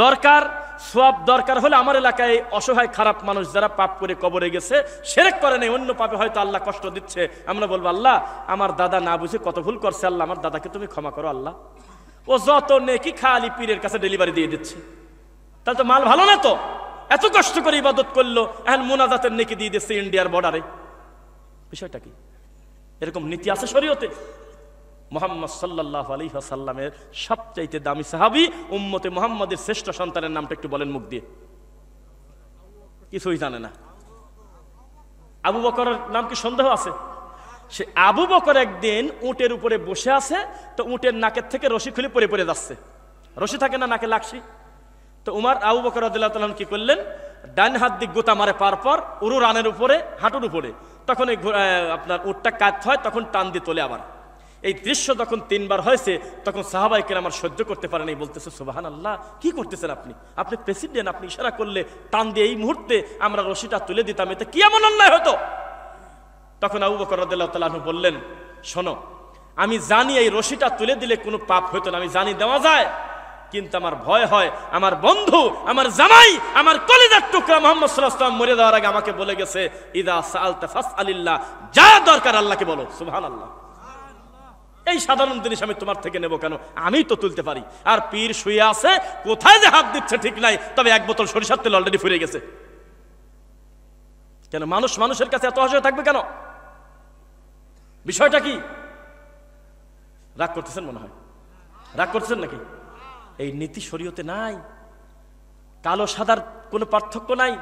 দরকার, সওয়াব দরকার হলে আমার এলাকায় অসহায় খারাপ মানুষ যারা পাপ করে কবরে গেছে, শিরক করে নেই, অন্য পাপে হয়তো আল্লাহ কষ্ট দিচ্ছে, আমরা বলবো আল্লাহ আমার দাদা না বুঝে কত ভুল করছে, আল্লাহ আমার দাদাকে তুমি ক্ষমা করো আল্লাহ। ও যত নেকি খালি পীরের কাছে ডেলিভারি দিয়ে দিচ্ছে, তাহলে তো মাল ভালো না। তো এত কষ্ট করে ইবাদত করলো, এখন মুনাজাতের নেকি দিয়ে দিচ্ছে ইন্ডিয়ার বর্ডারে। বিষয়টা কি? এরকম নীতি আছে শরীয়তে? মুহাম্মদ সাল্লাল্লাহু আলাইহি ওয়াসাল্লামের সবচাইতে দামি সাহাবী, উম্মতে মুহাম্মাদের শ্রেষ্ঠ সন্তানের নামটা একটু বলেন মুখ দিয়ে। কিছুই জানে না। আবু বকরের নাম কি সন্দেহ আছে? সে আবু বকর একদিন উটের উপরে বসে আছে, তো উটের নাকের থেকে রশি খুলে পড়ে পড়ে যাচ্ছে। রশি থাকে না নাকে লাগছি, তো আবু বকর রাদিয়াল্লাহু তাআলা কি করলেন, ডান হাত দিক গোতা মারে পার পর উরু রানের উপরে, হাঁটুর উপরে, তখন আপনার উটটা কাত হয়, তখন টান দিয়ে তোলে আবার। এই দৃশ্য যখন 3 বার হয়েছে, তখন সাহাবায়ে কেরাম আর সহ্য করতে পারেন, এই বলতেছে সুবহানাল্লাহ, কি করতেছেন আপনি? আপনি প্রেসিডেন্ট, আপনি ইশারা করলে টান দিয়ে এই মুহূর্তে আমরা রশিটা তুলে দিতাম, এতে কি এমন অন্যায় হতো? তখন আবু বকর রাদিয়াল্লাহু তাআলা আনহু বললেন, শোনো, আমি জানি এই রশিটা তুলে দিলে কোনো পাপ হতো না, আমি জানি দেওয়া যায়, কিন্তু আমার ভয় হয় আমার বন্ধু, আমার জামাই, আমার কলিজার টুকরা মুহাম্মদ সাল্লাল্লাহু আলাইহি ওয়াসাল্লাম মরে যাওয়ার আগে আমাকে বলে গেছে, ইদা সাআলতা ফাসআলিল্লাহ, যা দরকার আল্লাহকে বলো। সুবহানাল্লাহ। এই সাধারণ জিনিস আমি তোমার থেকে নেব কেন? আমি তো তুলতে পারি। আর পীর শুয়ে আছে, কোথায় যে হাত দিচ্ছে ঠিক নাই, তবে 1 বোতল সরিষার তেল অলরেডি ফুরিয়ে গেছে। কেন মানুষ মানুষের কাছে এত অসহায় থাকবে কেন? বিষয়টা কি? রাগ করতেছেন মনে হয়, রাগ করতেছেন নাকি? এই নীতি শরীয়তে নাই। কালো সাদার কোনো পার্থক্য নাই,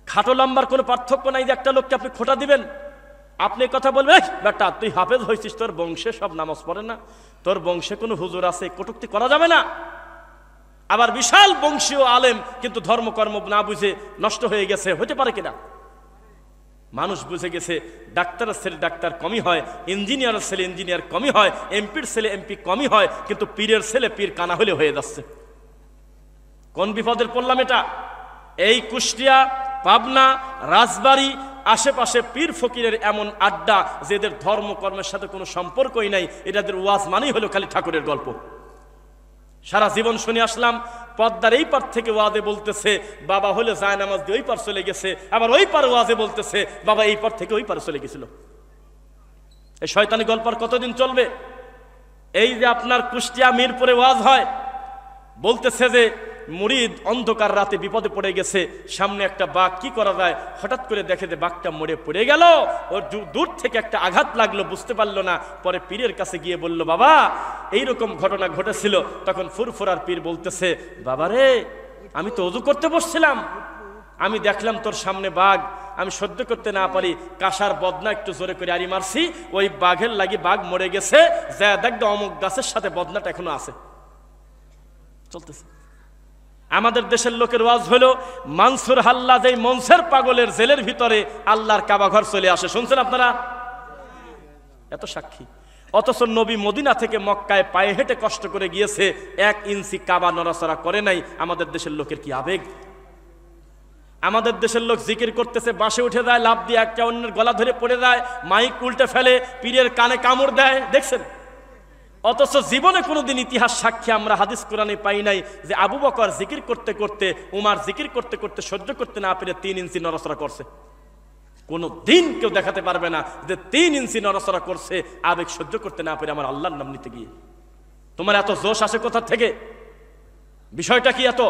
খাটো লম্বার কোনো পার্থক্য নাই যে একটা লোককে আপনি খোঁটা দিবেন। আপনি কথা বলবেন, বেটা তুই হাফেজ হয়েছিস, তোর বংশে সব নামাজ পড়ে না, তোর বংশে কোনো হুজুর আছে, কটূক্তি করা যাবে না। আবার বিশাল বংশীয় আলেম, কিন্তু ধর্মকর্ম না বুঝে নষ্ট হয়ে গেছে, হতে পারে কিনা? মানুষ বুঝে গেছে ডাক্তারের ছেলে ডাক্তার কমই হয়, ইঞ্জিনিয়ারের ছেলে ইঞ্জিনিয়ার কমই হয়, এমপির ছেলে এমপি কমই হয়, কিন্তু পীরের ছেলে পীর কানা হলে হয়ে যাচ্ছে। কোন বিপদের পড়লাম এটা? এই কুষ্টিয়া, পাবনা, রাজবাড়ী আশেপাশে পীর ফকিরের এমন আড্ডা, যেদের ধর্মকর্মের সাথে কোনো সম্পর্কই নাই, এটাদের ওয়াজ মানেই হলো খালি ঠাকুরের গল্প। সারা জীবন শুনে আসলাম, পদ্মার এই পার থেকে ওয়াজে বলতেছে বাবা হলে যায় নামাজ দিয়ে ওই পার চলে গেছে, আবার ওই পার ওয়াজে বলতেছে বাবা এই পার থেকে ওই পার চলে গেছিল। এই শয়তানি গল্প আর কতদিন চলবে? এই যে আপনার কুষ্টিয়া মিরপুরে ওয়াজ হয়, বলতেছে যে মুরিদ অন্ধকার রাতে বিপদে পড়ে গেছে, সামনে একটা বাঘ, কি করা যায়? হঠাৎ করে দেখে যে বাঘটা মরে পড়ে গেল, ওর দূর থেকে একটা আঘাত লাগলো, বুঝতে পারলো না, পরে পীরের কাছে গিয়ে বলল বাবা এইরকম ঘটনা ঘটেছিল। তখন ফুরফুরার পীর বলতেছে, বাবা রে আমি তো ওযু করতে বসছিলাম, আমি দেখলাম তোর সামনে বাঘ, আমি সহ্য করতে না পারি কাঁসার বদনা একটু জোরে করে আড়ি মারছি, ওই বাঘের লাগি বাঘ মরে গেছে, যা দেখ অমুক গাছের সাথে বদনাটা এখনো আছে। চলতেছে। আমাদের দেশের লোকের ওয়াজ হলো মানসুর হাল্লা যেই মনসের পাগলের জেলের ভিতরে আল্লাহর কাবা ঘর চলে আসে, শুনছেন আপনারা? এত সাক্ষী। অথচ নবী মদিনা থেকে মক্কায় পায়ে হেঁটে কষ্ট করে গিয়েছে, 1 ইঞ্চি কাবা নড়াচড়া করে নাই। আমাদের দেশের লোকের কি আবেগ! আমাদের দেশের লোক জিকির করতেছে, বাসে উঠে যায়, লাফ দিয়ে একটা অন্যের গলা ধরে পড়ে যায়, মাইক উল্টে ফেলে, পীরের কানে কামড় দেয়, দেখছেন? অথচ জীবনে কোনোদিন ইতিহাস সাক্ষী আমরা হাদিস কোরআনে পাই নাই যে আবু বকর জিকির করতে করতে, উমার জিকির করতে করতে সহ্য করতে না পেরে 3 ইঞ্চি নড়াচড়া করছে। কোনো দিন কেউ দেখাতে পারবে না যে 3 ইঞ্চি নড়াচড়া করছে আবেগ সহ্য করতে না পেরে আমার আল্লাহর নাম নিতে গিয়ে। তোমার এত জোশ আসে কোথা থেকে? বিষয়টা কি এত?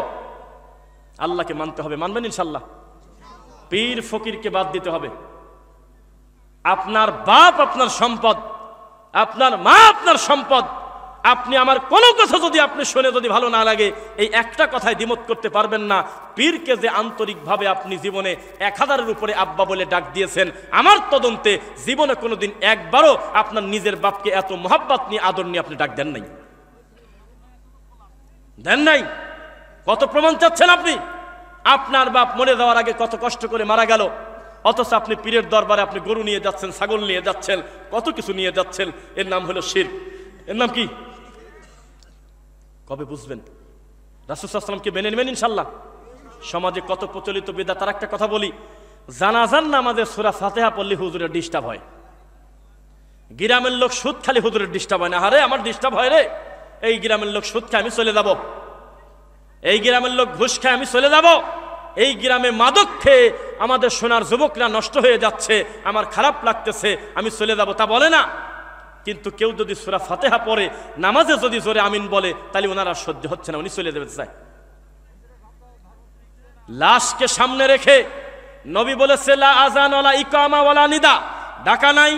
আল্লাহকে মানতে হবে, মানবেন ইনশাল্লাহ? পীর ফকিরকে বাদ দিতে হবে। আপনার বাপ আপনার সম্পদ, আপনার মা আপনার সম্পদ, আপনি আমার কোনো কথা যদি আপনি শুনে যদি ভালো না লাগে, এই একটা কথায় দ্বিমত করতে পারবেন না, পীরকে যে আন্তরিকভাবে আপনি জীবনে 1000-এর উপরে আব্বা বলে ডাক দিয়েছেন, আমার তদন্তে জীবনে কোনোদিন একবারও আপনার নিজের বাপকে এত মহাব্বত নিয়ে আদর নিয়ে আপনি ডাক দেন নাই। দেন নাই? কত প্রমাণ চাচ্ছেন আপনি? আপনার বাপ মরে যাওয়ার আগে কত কষ্ট করে মারা গেল, অথচ আপনি পীরের দরবারে আপনি গরু নিয়ে যাচ্ছেন, ছাগল নিয়ে যাচ্ছেন, কত কিছু নিয়ে যাচ্ছেন। এর নাম হলো শিরক। এর নাম কি? কবে বুঝবেন? রাসূল সাল্লাল্লাহু আলাইহি ওয়াসাল্লামকে মেনে নেবেন ইনশাআল্লাহ। সমাজে কত প্রচলিত বিদআত। তার একটা কথা বলি, জানাজার নামাজে সূরা ফাতিহা পড়লে হুজুরের ডিস্টার্ব হয়। গ্রামের লোক সুদ খালি, হুজুরের ডিস্টার্ব হয় না। আরে আমার ডিস্টার্ব হয় রে, এই গ্রামের লোক সুদ খায়, আমি চলে যাব। এই গ্রামের লোক ঘুষ খায়, আমি চলে যাব। এই গ্রামে মাদক খেয়ে আমাদের সোনার যুবকরা নষ্ট হয়ে যাচ্ছে, আমার খারাপ লাগতেছে, আমি চলে যাব, তা বলে না। কিন্তু কেউ যদি সূরা ফাতিহা পড়ে নামাজে যদি জোরে আমিন বলে, তাহলে ওনার আর সহ্য হচ্ছে না, উনি চলে যেতে চায়। লাশকে সামনে রেখে নবী বলেছে, লা আযান ওয়ালা ইকামা ওয়ালা নিদা, ডাকা নাই,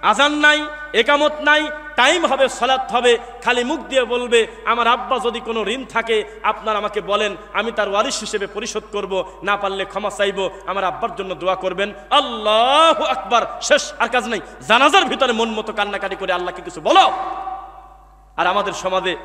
আজান নাই, একামত নাই, টাইম হবে, সালাত হবে, খালি মুখ দিয়ে বলবে, আমার আব্বা যদি কোনো ঋণ থাকে আপনার আমাকে বলেন, আমি তার ওয়ারিশ হিসেবে পরিশোধ করব, না পারলে ক্ষমা চাইব, আমার আব্বার জন্য দোয়া করবেন, আল্লাহু আকবার, শেষ। আর কাজ নাই। জানাজার ভিতরে মন মতো কান্নাকাটি করে আল্লাহকে কিছু বলো। আর আমাদের সমাজে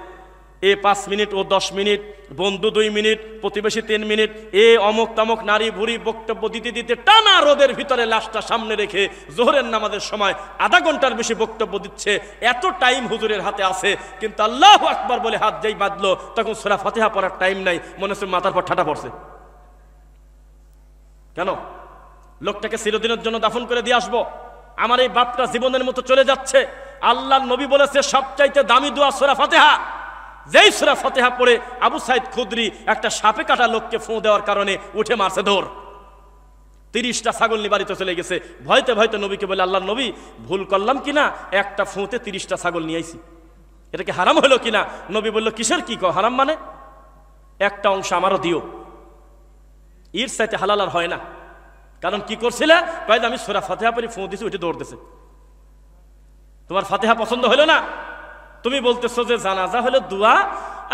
এ 5 মিনিট, ও 10 মিনিট, বন্ধু 2 মিনিট, প্রতিবেশী 3 মিনিট, এ অমুক তমক নারী ভুরি বক্তব্য দিতে দিতে টানা রোদের ভিতরে লাশটা সামনে রেখে জোহরের নামাজের সময় আধা ঘন্টার বেশি বক্তব্য দিচ্ছে। এত টাইম হুজুরের হাতে আছে, কিন্তু আল্লাহু আকবার বলে হাত যেই বাঁধলো, তখন সূরা ফাতিহা পড়ার টাইম নাই, মনে হচ্ছে মাথার পর ঠাটা পড়ছে। কেন? লোকটাকে চিরদিনের জন্য দাফন করে দিয়ে আসবো, আমার এই বাপটা জীবনের মতো চলে যাচ্ছে। আল্লাহর নবী বলেছে সবচাইতে দামি দোয়া সূরা ফাতিহা। যেই সূরা ফাতিহা পড়ে আবু সাইদ খুদরি একটা সাপে কাটা লোককে ফু দেওয়ার কারণে উঠে মারছে দৌড়। 30টা ছাগল নিয়ে বাড়িতে চলে গেছে। ভয়তে ভয়তে নবীকে বলে, আল্লাহর নবী ভুল করলাম কিনা, একটা ফুঁতে 30টা ছাগল নিয়ে আইছি, এটা কি হারাম হলো কিনা? নবী বলল, কিসের কি কও হারাম মানে? একটা অংশ আমারও দিও। এর চাইতে হালাল আর হয় না। কারণ কি করছিলে? কয় আমি সূরা ফাতিহা পড়ে ফু দিছি, উঠে দৌড় দিছে। তোমার ফাতিহা পছন্দ হলো না? তুমি বলতেছো যে জানাজা হলো দোয়া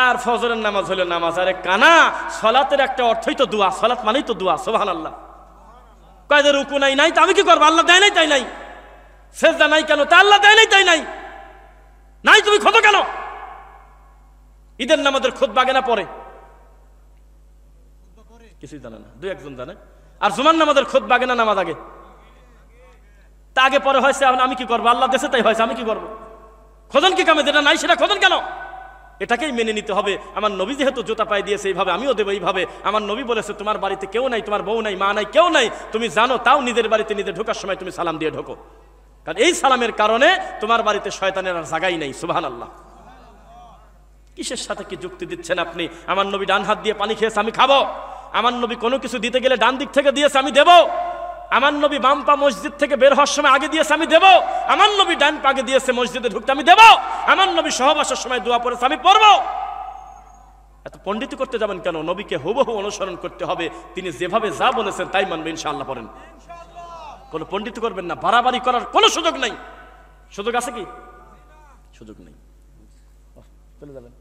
আর ফজরের নামাজ হলো নামাজ। আরে কানা, সালাতের একটা অর্থই তো দোয়া, সালাত মানেই তো দোয়া। সুবহানাল্লাহ। কয়দের রুকু নাই, নাই তো আমি কি করবো? আল্লাহ দেয় নাই তাই নাই। সেজদা নাই কেন? তা আল্লাহ দেয় নাই তাই নাই। নাই তুমি খোঁজো কেন? ঈদের নামাজের খুতবা আগে না পরে? কিছুই জানে না, 2-1 জানে। আর জুমার নামাজের খুতবা আগে না নামাজ আগে? তা আগে পরে হয়েছে, আমি কি করবো? আল্লাহ দেশে তাই হয়েছে, আমি কি করবো? খোঁজন কি কামে? যেটা নাই সেটা খোঁজন কেন? এটাকেই মেনে নিতে হবে। আমার নবী যেহেতু জুতা পায়ে দিয়েছে এইভাবে, আমিও দেবো এইভাবে। আমার নবী বলেছে, তোমার বাড়িতে কেউ নাই, তোমার বউ নাই, মা নাই, কেউ নাই, তুমি জানো, তাও নিজের বাড়িতে নিজে ঢোকার সময় তুমি সালাম দিয়ে ঢোকো। কারণ এই সালামের কারণে তোমার বাড়িতে শয়তানের আর জায়গাই নেই। সুবহানাল্লাহ। কিসের সাথে কি যুক্তি দিচ্ছেন আপনি? আমার নবী ডান হাত দিয়ে পানি খেয়েছে, আমি খাবো। আমার নবী কোনো কিছু দিতে গেলে ডান দিক থেকে দিয়েছে, আমি দেবো। আমার নবী বাম পা মসজিদ থেকে বের হওয়ার সময় আগে দিয়েছে, আমি দেবো। আমার নবী ডান পাকে দিয়েছে মসজিদে ঢুকতে, আমি দেবো। আমার নবী সহবাসের সময় দোয়া পড়েছে, আমি পড়বো। এত পণ্ডিতি করতে যাবেন কেন? নবীকে হুবহু অনুসরণ করতে হবে। তিনি যেভাবে যা বলেছেন তাই মানবে ইনশাআল্লাহ। পড়েন, কোনো পণ্ডিতি করবেন না, বাড়াবাড়ি করার কোনো সুযোগ নাই। সুযোগ আছে কি? সুযোগ নেই। চলে যাবেন।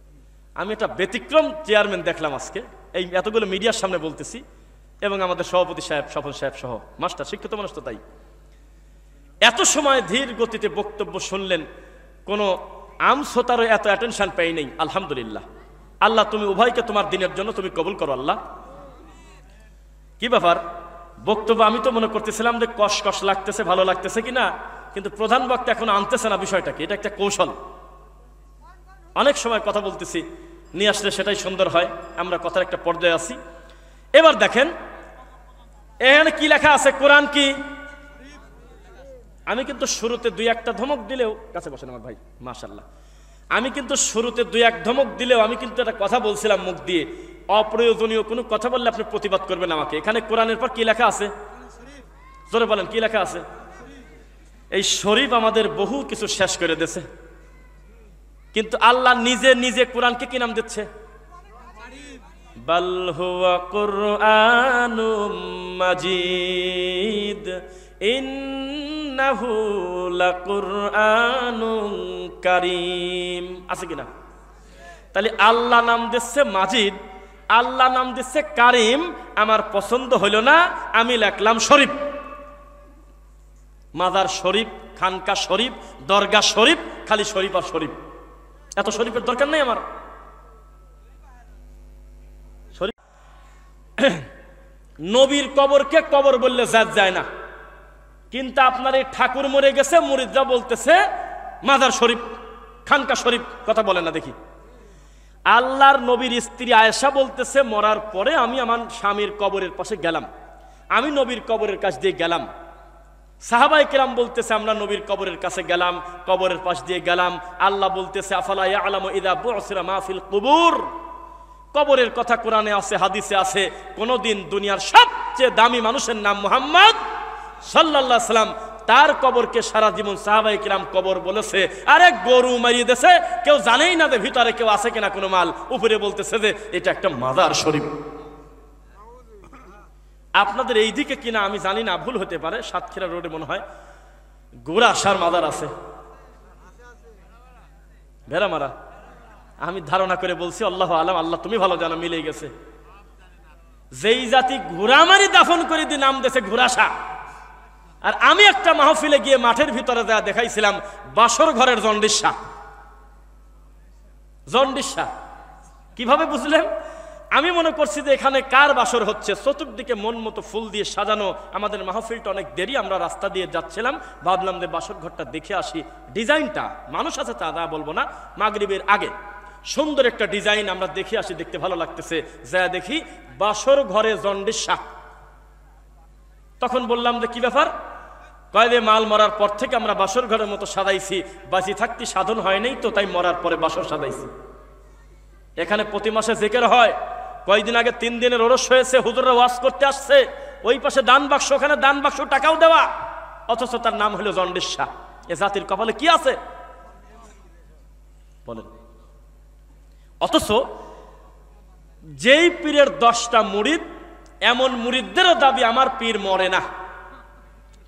আমি একটা ব্যতিক্রম চেয়ারম্যান দেখলাম আজকে, এই এতগুলো মিডিয়ার সামনে বলতেছি, এবং আমাদের সভাপতি সাহেব, সফল সাহেব সহ, মাস্টার শিক্ষিত মানুষ তো তাই। এত সময় ধীর গতিতে বক্তব্য শুনলেন, কোনো আমশ্রোতারও এত অ্যাটেনশন পাই নেই। আলহামদুলিল্লাহ। আল্লাহ তুমি উভয়কে তোমার দিনের জন্য তুমি কবুল করো আল্লাহ। কি ব্যাপার? বক্তব্য আমি তো মনে করতেছিলাম যে কষ কষ লাগতেছে, ভালো লাগতেছে কিনা, কিন্তু প্রধান বক্তা এখন আনতেছে না বিষয়টাকে। এটা একটা কৌশল। অনেক সময় কথা বলতেছি, নিয়ে আসলে সেটাই সুন্দর হয়, আমরা কথার একটা পর্যায়ে আছি। এবার দেখেন এখানে কি লেখা আছে, কোরআন কি? আমি কিন্তু শুরুতে 2-1টা ধমক দিলেও, কাছে বসেন আমার ভাই, মাশাআল্লাহ, আমি কিন্তু শুরুতে 2-1 ধমক দিলেও আমি কিন্তু একটা কথা বলছিলাম মুখ দিয়ে, অপ্রয়োজনীয় কোনো কথা বললে আপনি প্রতিবাদ করবেন আমাকে। এখানে কোরআনের পর কি লেখা আছে? জোরে বলেন, কি লেখা আছে? এই শরীফ আমাদের বহু কিছু শেষ করে দিয়েছে, কিন্তু আল্লাহ নিজে নিজে কোরআনকে কি নাম দিচ্ছে? বাল হুয়া কুরআনুম মাজিদ। ইন্নাহু লাকুরআনুন কারীম, আছে কিনা? তাহলে আল্লাহ নাম দিচ্ছে মাজিদ, আল্লাহ নাম দিচ্ছে কারিম, আমার পছন্দ হইল না, আমি লিখলাম শরীফ। মাজার শরীফ, খানকা শরীফ, দরগা শরীফ, খালি শরীফ আর শরীফ। এত শরীফের দরকার নেই আমার। শরীফ নবীর কবরকে কবর বললে যায় না, কিন্তু আপনার এই ঠাকুর মরে গেছে, মুরিদরা বলতেছে মাজার শরীফ, খানকা শরীফ। কথা বলে না দেখি। আল্লাহর নবীর স্ত্রী আয়েশা বলতেছে, মরার পরে আমি আমার স্বামীর কবরের পাশে গেলাম, আমি নবীর কবরের কাছ দিয়ে গেলাম। সাহাবায়ে কেরাম বলতেছে, আমরা নবীর কবরের কাছে গেলাম, কবরের পাশ দিয়ে গেলাম। আল্লাহ বলতেছে, আফালা ইয়ালামু ইযা বু'সিরা মা ফিল কুবুর। কবরের কথা কোরআনে আছে, হাদিসে আছে। কোনদিন দুনিয়ার সবচেয়ে দামি মানুষের নাম মুহাম্মদ সাল্লাল্লাহু আলাইহি সাল্লাম, তার কবরকে সারা জীবন সাহাবায়ে কিরাম কবর বলেছে। আরে গরু মারিয়ে দেছে, কেউ জানেই না যে ভিতরে কেউ আছে কিনা কোনো মাল, উপরে বলতেছে যে এটা একটা মাজার শরীফ। আপনাদের এই দিকে কিনা আমি জানি না, ভুল হতে পারে, সাতক্ষীরা রোডে মনে হয় গোরাসার মাজার আছে, ভেড়ামারা। আমি ধারণা করে বলছি, আল্লাহ আলাম, আল্লাহ তুমি ভালো জানো, মিলে গেছে। যেই জাতি ঘোড়ামারি দাফন করে দিয়ে নাম দেশে ঘোরাসা। আর আমি একটা মাহফিলে গিয়ে মাঠের ভিতরে যা দেখাইছিলাম বাসর ঘরের জন্ডিসা। জন্ডিসা কিভাবে বুঝলেন? আমি মনে করছি যে এখানে কার বাসর হচ্ছে, চতুর্দিকে মন মতো ফুল দিয়ে সাজানো। আমাদের মাহফিলটা অনেক দেরি, আমরা রাস্তা দিয়ে যাচ্ছিলাম, ভাবলাম যে বাসর ঘরটা দেখে আসি। ডিজাইনটা, মানুষ আছে তা বলবো না, মাগরিবের আগে সুন্দর একটা ডিজাইন, আমরা দেখে আসি, দেখতে ভালো লাগতেছে। যা দেখি বাসর ঘরে জন্ডিসা। তখন বললাম যে কি ব্যাপার? কয়েদে মাল মরার পর থেকে আমরা বাসর ঘরের মতো সাজাইছি, বাঁচি থাকতে সাধন হয় নাই তো, তাই মরার পরে বাসর সাজাইছি। এখানে প্রতি মাসে জিকির হয়, কয়েকদিন আগে 3 দিনের ওরস হয়েছে, হুজুররা ওয়াজ করতে আসছে, ওই পাশে দান বাক্স, ওখানে দান বাক্স টাকাও দেওয়া, অথচ তার নাম হলো জন্ডিসা। এ জাতির কপালে কি আছে বলেন? অথচ যেই পীরের 10টা মুরিদ, এমন মুরিদদেরও দাবি আমার পীর মরে না।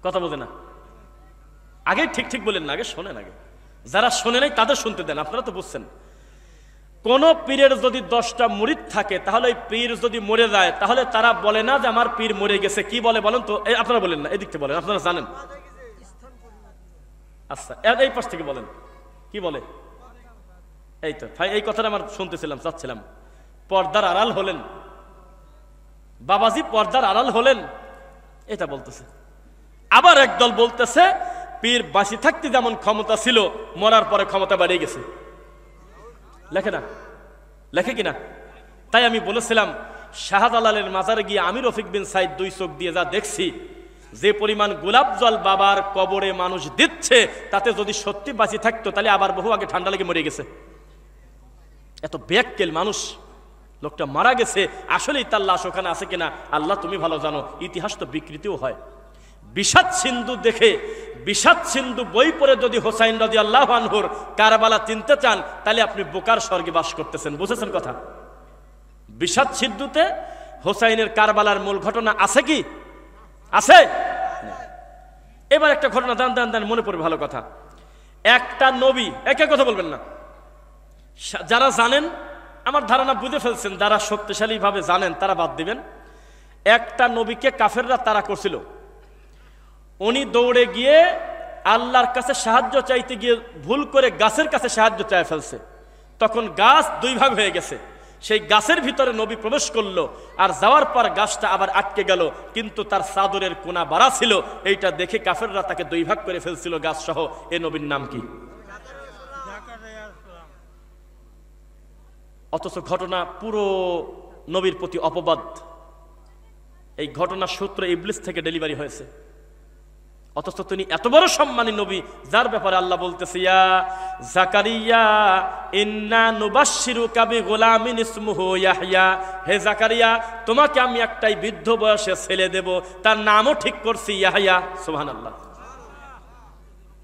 কথা বোঝে না? আগে ঠিক ঠিক বলেন না, আগে শোনেন। আগে যারা শোনে নাই তাদের শুনতে দেন, আপনারা তো বুঝছেন। কোন পীরের যদি 10টা মুরিদ থাকে, তাহলে ওই পীর যদি মরে যায়, তাহলে তারা বলে না যে আমার পীর মরে গেছে। কি বলে বলেন তো? আপনারা বলেন না, এদিক থেকে বলেন, আপনারা জানেন। আচ্ছা, এই পাশ থেকে বলেন, কি বলে? এই তো ভাই, এই কথাটা আমার শুনতেছিলাম, চাচ্ছিলাম। পর্দার আড়াল হলেন বাবাজি, পর্দার আড়াল হলেন, এটা বলতেছে। আবার একদল বলতেছে পীর বাঁচি থাকতে যেমন ক্ষমতা ছিল, মরার পরে ক্ষমতা বাড়িয়ে গেছে। লেখে না? লেখে কিনা? তাই আমি বলেছিলাম, শাহজালালের মাজারে গিয়ে আমি রফিক বিন সাইদ 2 চোখ দিয়ে যা দেখছি, যে পরিমাণ গোলাপ জল বাবার কবরে মানুষ দিচ্ছে, তাতে যদি সত্যি বাঁচি থাকতো তাহলে আবার বহু আগে ঠান্ডা লেগে মরে গেছে। এত বেয়াক্কেল মানুষ, লোকটা মারা গেছে, আসলেই তার লাশ ওখানে আছে কিনা আল্লাহ তুমি ভালো জানো। ইতিহাস তো বিকৃতিও হয়। বিষাদ সিন্ধু দেখে, বিষাদ সিন্ধু বই পড়ে যদি হোসাইন রাদিয়াল্লাহু আনহুর কারবালা চিনতে চান, তাহলে আপনি বোকার স্বর্গে বাস করতেছেন। বুঝেছেন কথা? বিষাদ সিন্ধুতে হোসাইনের কারবালার মূল ঘটনা আছে কি? আছে। এবার একটা ঘটনা দেন মনে পড়বে, ভালো কথা। একটা নবী, একে কথা বলবেন না, যারা জানেন আমার ধারণা বুঝে ফেলছেন, যারা শক্তিশালী ভাবে জানেন তারা বাদ দিবেন। একটা নবীকে কাফেররা তাড়া করছিল, উনি দৌড়ে গিয়ে আল্লাহর কাছে সাহায্য চাইতে গিয়ে ভুল করে গাছের কাছে সাহায্য চাই ফেলছে। তখন গাছ 2 ভাগ হয়ে গেছে, সেই গাছের ভিতরে নবী প্রবেশ করলো, আর যাওয়ার পর গাছটা আবার আটকে গেল, কিন্তু তার চাদরের কোনা বাড়া ছিল। এইটা দেখে কাফেররা তাকে 2 ভাগ করে ফেলছিল গাছ সহ। এ নবীর নাম কি? অথচ ঘটনা পুরো নবীর প্রতি অপবাদ। এই ঘটনার সূত্র ইবলিস থেকে ডেলিভারি হয়েছে। অথচ তিনি এত বড় সম্মানী নবী, যার ব্যাপারে আল্লাহ বলতেছে, ইয়া জাকারিয়া ইন্না নুবাশশিরুকা বিগুলামিন ইসমুহু ইয়াহইয়া। হে জাকারিয়া, তোমাকে আমি একটাই বৃদ্ধ বয়সে ছেলে দেব, তার নামও ঠিক করছি ইয়াহইয়া। সুবহানাল্লাহ,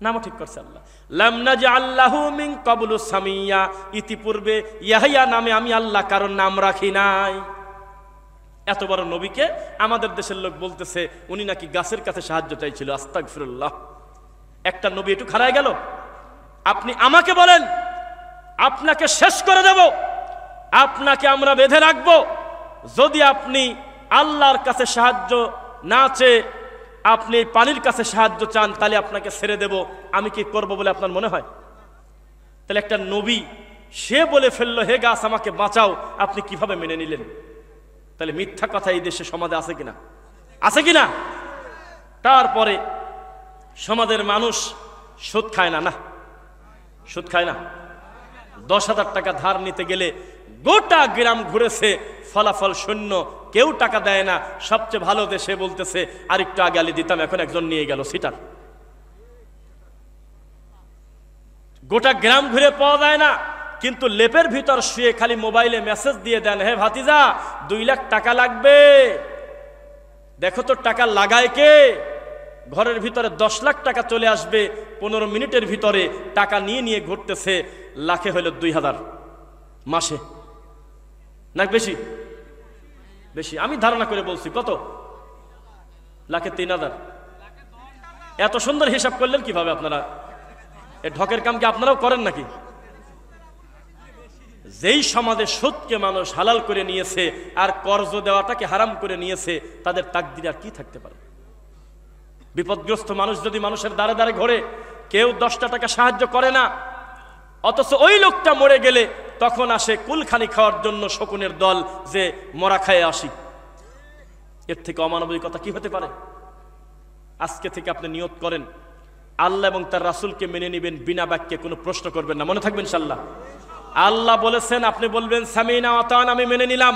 নামও ঠিক করছে আল্লাহ। লাম নাজআল লাহু মিন ক্বাবলু সামিয়া। ইতিপূর্বে ইয়াহইয়া নামে আমি আল্লাহ কারণ নাম রাখি নাই। এত বড় নবীকে আমাদের দেশের লোক বলতেছে উনি নাকি গাছের কাছে সাহায্য চাইছিল। আস্তাগফিরুল্লাহ। একটা নবী একটু খাড়ায় গেল। আপনি আমাকে বলেন, আপনাকে শেষ করে দেব, আপনাকে আমরা বেঁধে রাখবো, যদি আপনি আল্লাহর কাছে সাহায্য না চেয়ে আপনি পানির কাছে সাহায্য চান, তাহলে আপনাকে ছেড়ে দেব। আমি কি করব বলে আপনার মনে হয়? তাহলে একটা নবী সে বলে ফেললো হে গাছ আমাকে বাঁচাও, আপনি কিভাবে মেনে নিলেন? তাহলে মিথ্যা কথা এই দেশে সমাজে আছে কিনা? আছে কিনা? তারপরে সমাজের মানুষ সুদ খায় না, না সুদ খায় না। 10,000 টাকা ধার নিতে গেলে গোটা গ্রাম ঘুরেছে, ফলাফল শূন্য, কেউ টাকা দেয় না। সবচেয়ে ভালো দেশে বলতেছে আরেকটু আগে আলি দিতাম, এখন একজন নিয়ে গেল সিটার। গোটা গ্রাম ঘুরে পাওয়া যায় না, কিন্তু লেপের ভিতর শুয়ে খালি মোবাইলে মেসেজ দিয়ে দেন, হে ভাতিজা 2 লাখ টাকা লাগবে, দেখো তো টাকা লাগায় কে। ঘরের ভিতরে 10 লাখ টাকা চলে আসবে 15 মিনিটের ভিতরে। টাকা নিয়ে নিয়ে ঘুরতেছে, লাখে হইল 2000 মাসে, না বেশি? বেশি। আমি ধারণা করে বলছি, কত? লাখে 3000। এত সুন্দর হিসাব করলেন কিভাবে আপনারা? এ ঢকের কাম কি আপনারাও করেন নাকি? যেই সমাজে সুদকে মানুষ হালাল করে নিয়েছে আর কর্জ দেওয়াটাকে হারাম করে নিয়েছে, তাদের তাকদির আর কি থাকতে পারে? বিপদগ্রস্ত মানুষ যদি মানুষের দ্বারে দ্বারে ঘোরে, কেউ 10টা টাকা সাহায্য করে না, অথচ ওই লোকটা মরে গেলে তখন আসে কুলখানি খাওয়ার জন্য শকুনের দল, যে মরা খায় আসি। এর থেকে অমানবিকতা কি হতে পারে? আজকে থেকে আপনি নিয়ত করেন আল্লাহ এবং তার রাসূলকে মেনে নেবেন, বিনা বাক্যে কোনো প্রশ্ন করবেন না। মনে থাকবেন ইনশাআল্লাহ। আল্লাহ বলেছেন, আপনি বলবেন সামিনা আতান, আমি মেনে নিলাম।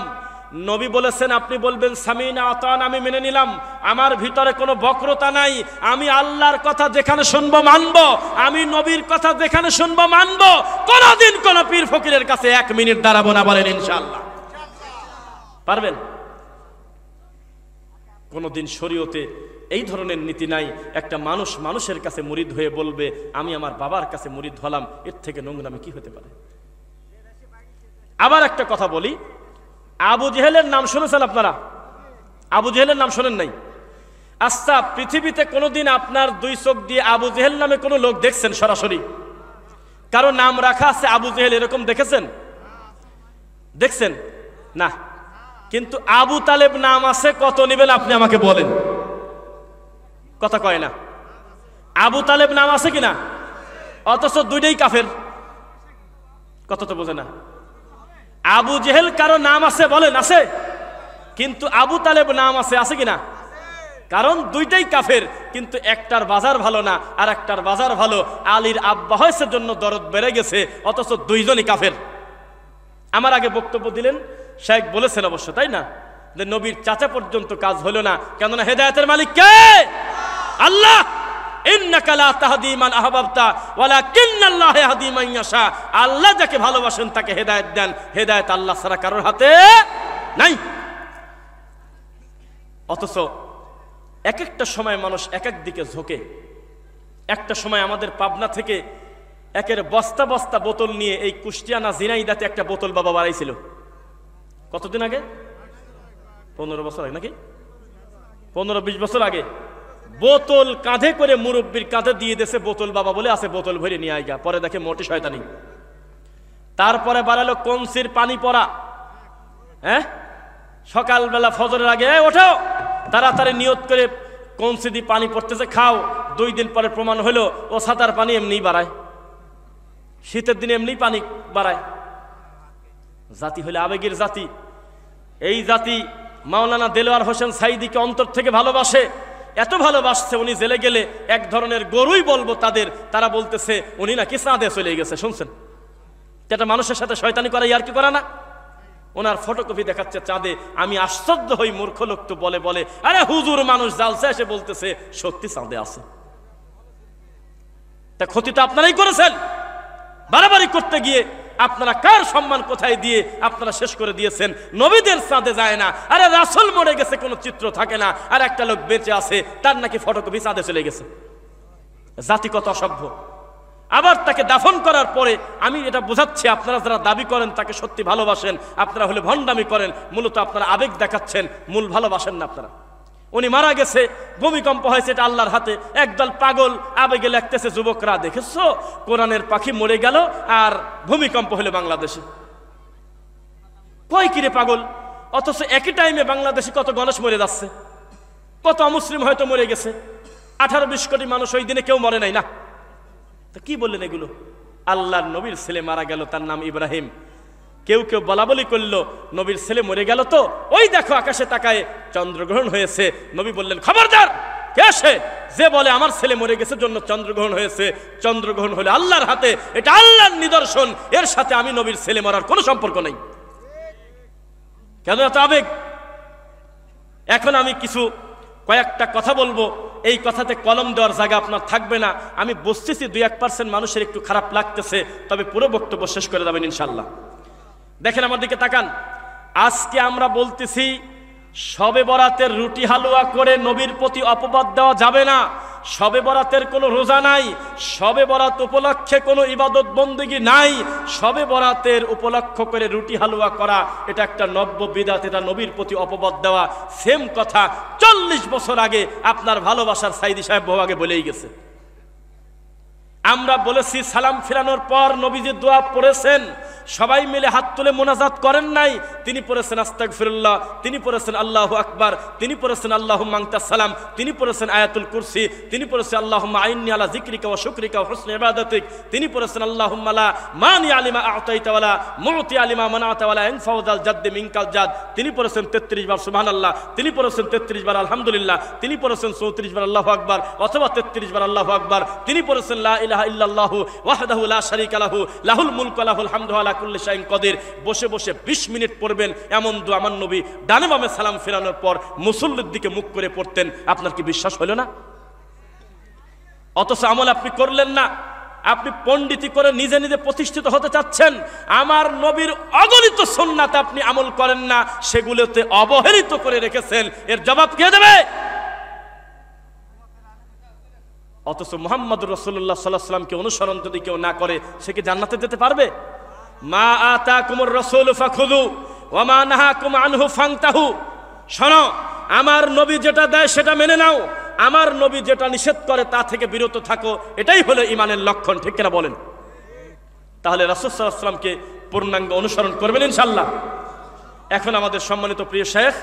নবী বলেছেন, আপনি বলবেন সামিনা আতান, আমি মেনে নিলাম। আমার ভিতরে কোনো বক্রতা নাই। আমি আল্লাহর কথা যেখানে শুনবো মানবো, আমি নবীর কথা যেখানে শুনবো মানবো। কোনদিন কোন পীর ফকিরের কাছে 1 মিনিট দাঁড়াবো না, বলেন ইনশাআল্লাহ। পারবেন? কোনদিন শরীয়তে এই ধরনের নীতি নাই। একটা মানুষ মানুষের কাছে মুরিদ হয়ে বলবে আমি আমার বাবার কাছে মুরিদ হলাম, এর থেকে নোংরামি কি হতে পারে? আবার একটা কথা বলি, আবু জেহেলের নাম শুনেছেন আপনারা? আবু জেহেলের নাম শোনেন নাই? আচ্ছা, পৃথিবীতে কোনোদিন আপনার 2 চোখ দিয়ে আবু জেহেল নামে কোনো লোক দেখছেন সরাসরি? কারো নাম রাখা আছে আবু জেহেল, এরকম দেখেছেন? দেখছেন না? কিন্তু আবু তালেব নাম আছে, কত নেবেন আপনি আমাকে বলেন? কথা কয় না। আবু তালেব নাম আছে কিনা? অথচ দুইটাই কাফের। কত তো বোঝে না। আবু জেহেল কারো নাম আছে বলেন? আছে। কিন্তু আবু তালেব নাম আছে, আছে কিনা? কারণ দুইটাই কাফের, কিন্তু একটার বাজার ভালো না আর একটার বাজার ভালো। আলীর আব্বা হয়েছে জন্য দরদ বেড়ে গেছে, অথচ দুইজনই কাফের। আমার আগে বক্তব্য দিলেন শেখ, বলেছেন অবশ্য, তাই না, যে নবীর চাচা পর্যন্ত কাজ হলো না, কেননা হেদায়েতের মালিক কে? আল্লাহ। ইন্নাকা লা তাহদি মান আহবাবতা ওয়ালাকিন্নাল্লাহু ইয়াহদি মান ইয়াশা। আল্লাহ যাকে ভালোবাসেন তাকে হেদায়েত দেন। হেদায়েত আল্লাহ ছাড়া কারোর হাতে নাই। অথচ এক একটা সময় মানুষ এক এক দিকে ঝোঁকে। একটা সময় আমাদের পাবনা থেকে একের বস্তা বস্তা বোতল নিয়ে এই কুষ্টিয়ানা ঝিনাইদাতে একটা বোতল বাবা বাড়াইছিল। কতদিন আগে? 15 বছর আগে নাকি? 15-20 বছর আগে বোতল কাঁধে করে মুরব্বীর কাঁধে দিয়ে দেশে, বোতল বাবা বলে আছে, বোতল ভরে নিয়ে আইগা। পরে দেখে মোটে শয়তানি। তারপরে বাড়ালো কনসির পানি পড়া। হ্যাঁ, সকালবেলা ফজরের আগে ওঠো, তাড়াতাড়ি নিয়ত করে কনসি দিয়ে পানি পড়তেছে, খাও। 2 দিন পরে প্রমাণ হলো ও সাতার পানি এমনি বাড়ায়, শীতের দিনে এমনি পানি বাড়ায়। জাতি হলে আবেগের জাতি। এই জাতি মাওলানা দেলোয়ার হোসেন সাইদিকে অন্তর থেকে ভালোবাসে। এত ভালোবাসছে, উনি জেলে গেলে এক ধরনের গরুই বলবো তাদের, তারা বলতেছে উনি নাকি চাঁদে চলে গেছে। শুনছেন? এটা মানুষের সাথে শয়তানি করা, আর কি করা না? ওনার ফটোকপি দেখাচ্ছে চাঁদে। আমি আশ্চর্য হই, মূর্খ লোক তো বলে বলে আরে হুজুর মানুষ জালসা এসে বলতেছে সত্যি চাঁদে আছে। তা ক্ষতি তো আপনারাই করেছেন। বাড়াবাড়ি করতে গিয়ে আপনারা কার সম্মান কোথায় দিয়ে আপনারা শেষ করে দিয়েছেন। নবীদের চাঁদে যায় না, আরে রাসূল মরে গেছে কোনো চিত্র থাকে না, আর একটা লোক বেঁচে আছে তার নাকি ফটোকপি চাঁদে চলে গেছে। জাতি কত অসভ্য। আবার তাকে দাফন করার পরে আমি এটা বোঝাচ্ছি, আপনারা যারা দাবি করেন তাকে সত্যি ভালোবাসেন, আপনারা হলে ভণ্ডামি করেন, মূলত আপনারা আবেগ দেখাচ্ছেন, মূল ভালোবাসেন না আপনারা। উনি মারা গেছে, ভূমিকম্প হয়েছে, এটা আল্লাহর হাতে। একদল পাগল আবেগে লাগতেছে, যুবকরা দেখেছো কোরআনের পাখি মরে গেল আর ভূমিকম্প হলো বাংলাদেশে। কয় কিরে পাগল, অথচ একই টাইমে বাংলাদেশে কত গণেশ মরে যাচ্ছে, কত মুসলিম হয়তো মরে গেছে, 18-20 কোটি মানুষ ওই দিনে কেউ মরে নাই না। তা কি বললেন এগুলো? আল্লাহর নবীর ছেলে মারা গেল, তার নাম ইব্রাহিম। কেউ কেউ বলা বলি করলো নবীর ছেলে মরে গেল, তো ওই দেখো আকাশে তাকায় চন্দ্রগ্রহণ হয়েছে। নবী বললেন, খবরদার, কে সে যে বলে আমার ছেলে মরে গেছে জন্য চন্দ্রগ্রহণ হয়েছে? চন্দ্রগ্রহণ হলে আল্লাহর হাতে, এটা আল্লাহর নিদর্শন, এর সাথে আমি নবীর ছেলে মরার কোনো সম্পর্ক নেই। কেন এত আবেগ? এখন আমি কয়েকটা কথা বলবো, এই কথাতে কলম দেওয়ার জায়গা আপনার থাকবে না। আমি বুঝতেছি 2-1% মানুষের একটু খারাপ লাগতেছে, তবে পুরো বক্তব্য শেষ করে যাবেন ইনশাল্লাহ। দেখেন আমার দিকে তাকান। আজকে আমরা বলতেছি শবে বরাতের রুটি হালুয়া করে নবীর প্রতি অপবাদ দেওয়া যাবে না। শবে বরাতের কোনো রোজা নাই, শবে বরাত উপলক্ষে কোনো ইবাদত বন্দেগী নাই। শবে বরাতের উপলক্ষ করে রুটি হালুয়া করা এটা একটা নব্য বিদাত, এটা নবীর প্রতি অপবাদ দেওয়া। সেম কথা 40 বছর আগে আপনার ভালোবাসার সাইদি সাহেব বহু আগে বলেই গেছে। আমরা বলেছি সালাম ফিরানোর পর নবীজি দোয়া পড়েছেন, সবাই মিলে হাত তুলে মোনাজাত করেন নাই। তিনি পড়েছেন আস্তাগফিরুল্লাহ, তিনি পড়েছেন আল্লাহু আকবার, তিনি পড়েছেন আল্লাহুম্মা আনতাস সালাম, তিনি পড়েছেন আয়াতুল কুরসি, তিনি পড়েছেন আল্লাহুম্মা আইন্নি আলা যিকরিকা ওয়া শুকরিকা ওয়া হুসনি ইবাদাতিক, তিনি পড়েছেন আল্লাহুম্মা লা মানি আলিমা আ'তাইতা ওয়া লা মু'তি আলিমা মানা'তা ওয়া লা ইয়ানফাউযাল জাদ্দি মিনকাল জাদ, তিনি পড়েছেন 33 বার সুবহানাল্লাহ, তিনি পড়েছেন 33 বার আলহামদুলিল্লাহ, তিনি পড়েছেন 34 বার আল্লাহু আকবার অথবা 33 বার আল্লাহু আকবার, তিনি পড়েছেন লা ইলাহা ইল্লাল্লাহু ওয়াহদাহু লা শারীকা লাহু লাহুল মুলকু ওয়া লাহুল হামদু আলা কুল্লি শাইইন কাদির। বসে বসে 20 মিনিট পড়বেন এমন দোয়া আমার নবী ডানে বামে সালাম ফেরানোর পর মুসল্লির দিকে মুখ করে পড়তেন। আপনার কি বিশ্বাস হলো না? অথচ আমল আপনি করলেন না। আপনি পণ্ডিতি করে নিজে নিজে প্রতিষ্ঠিত হতে চাচ্ছেন। আমার নবীর অগণিত সুন্নাত আপনি আমল করেন না, সেগুলোতে অবহেলিত করে রেখেছেন। এর জবাব কে দেবে? অথচ মুহাম্মদুর রাসূলুল্লাহ সাল্লাল্লাহু আলাইহি ওয়াসাল্লামকে অনুসরণ যদি কেউ না করে, সে কি জান্নাতে যেতে পারবে? মা আতাকুমুর রাসূলু ফাখুযু ওয়া মা নাহাকুম আনহু ফান্তাহু। শোনো, আমার নবী যেটা দেয় সেটা মেনে নাও, আমার নবী যেটা নিষেধ করে তা থেকে বিরত থাকো। এটাই হলো ঈমানের লক্ষণ, ঠিক কিনা বলেন? তাহলে রাসূল সাল্লাল্লাহু আলাইহি ওয়াসাল্লামকে পূর্ণাঙ্গ অনুসরণ করবেন ইনশাআল্লাহ। এখন আমাদের সম্মানিত প্রিয় শেখ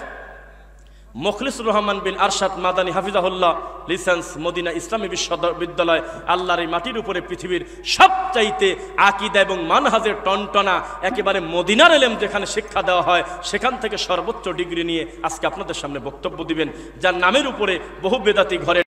মুখলিসুর রহমান বিন আরশাদ মাদানী হাফিজাহুল্লাহ, লিসেন্স, মদিনা ইসলামী বিশ্ববিদ্যালয়, আল্লাহর এই মাটির উপরে পৃথিবীর সবচাইতে আকীদা এবং মানহাজের টনটনা একেবারে মদিনার ইলম যেখানে শিক্ষা দেওয়া হয়, সেখান থেকে সর্বোচ্চ ডিগ্রি নিয়ে আজকে আপনাদের সামনে বক্তব্য দিবেন, যার নামের উপরে বহু বেদাতি ঘরে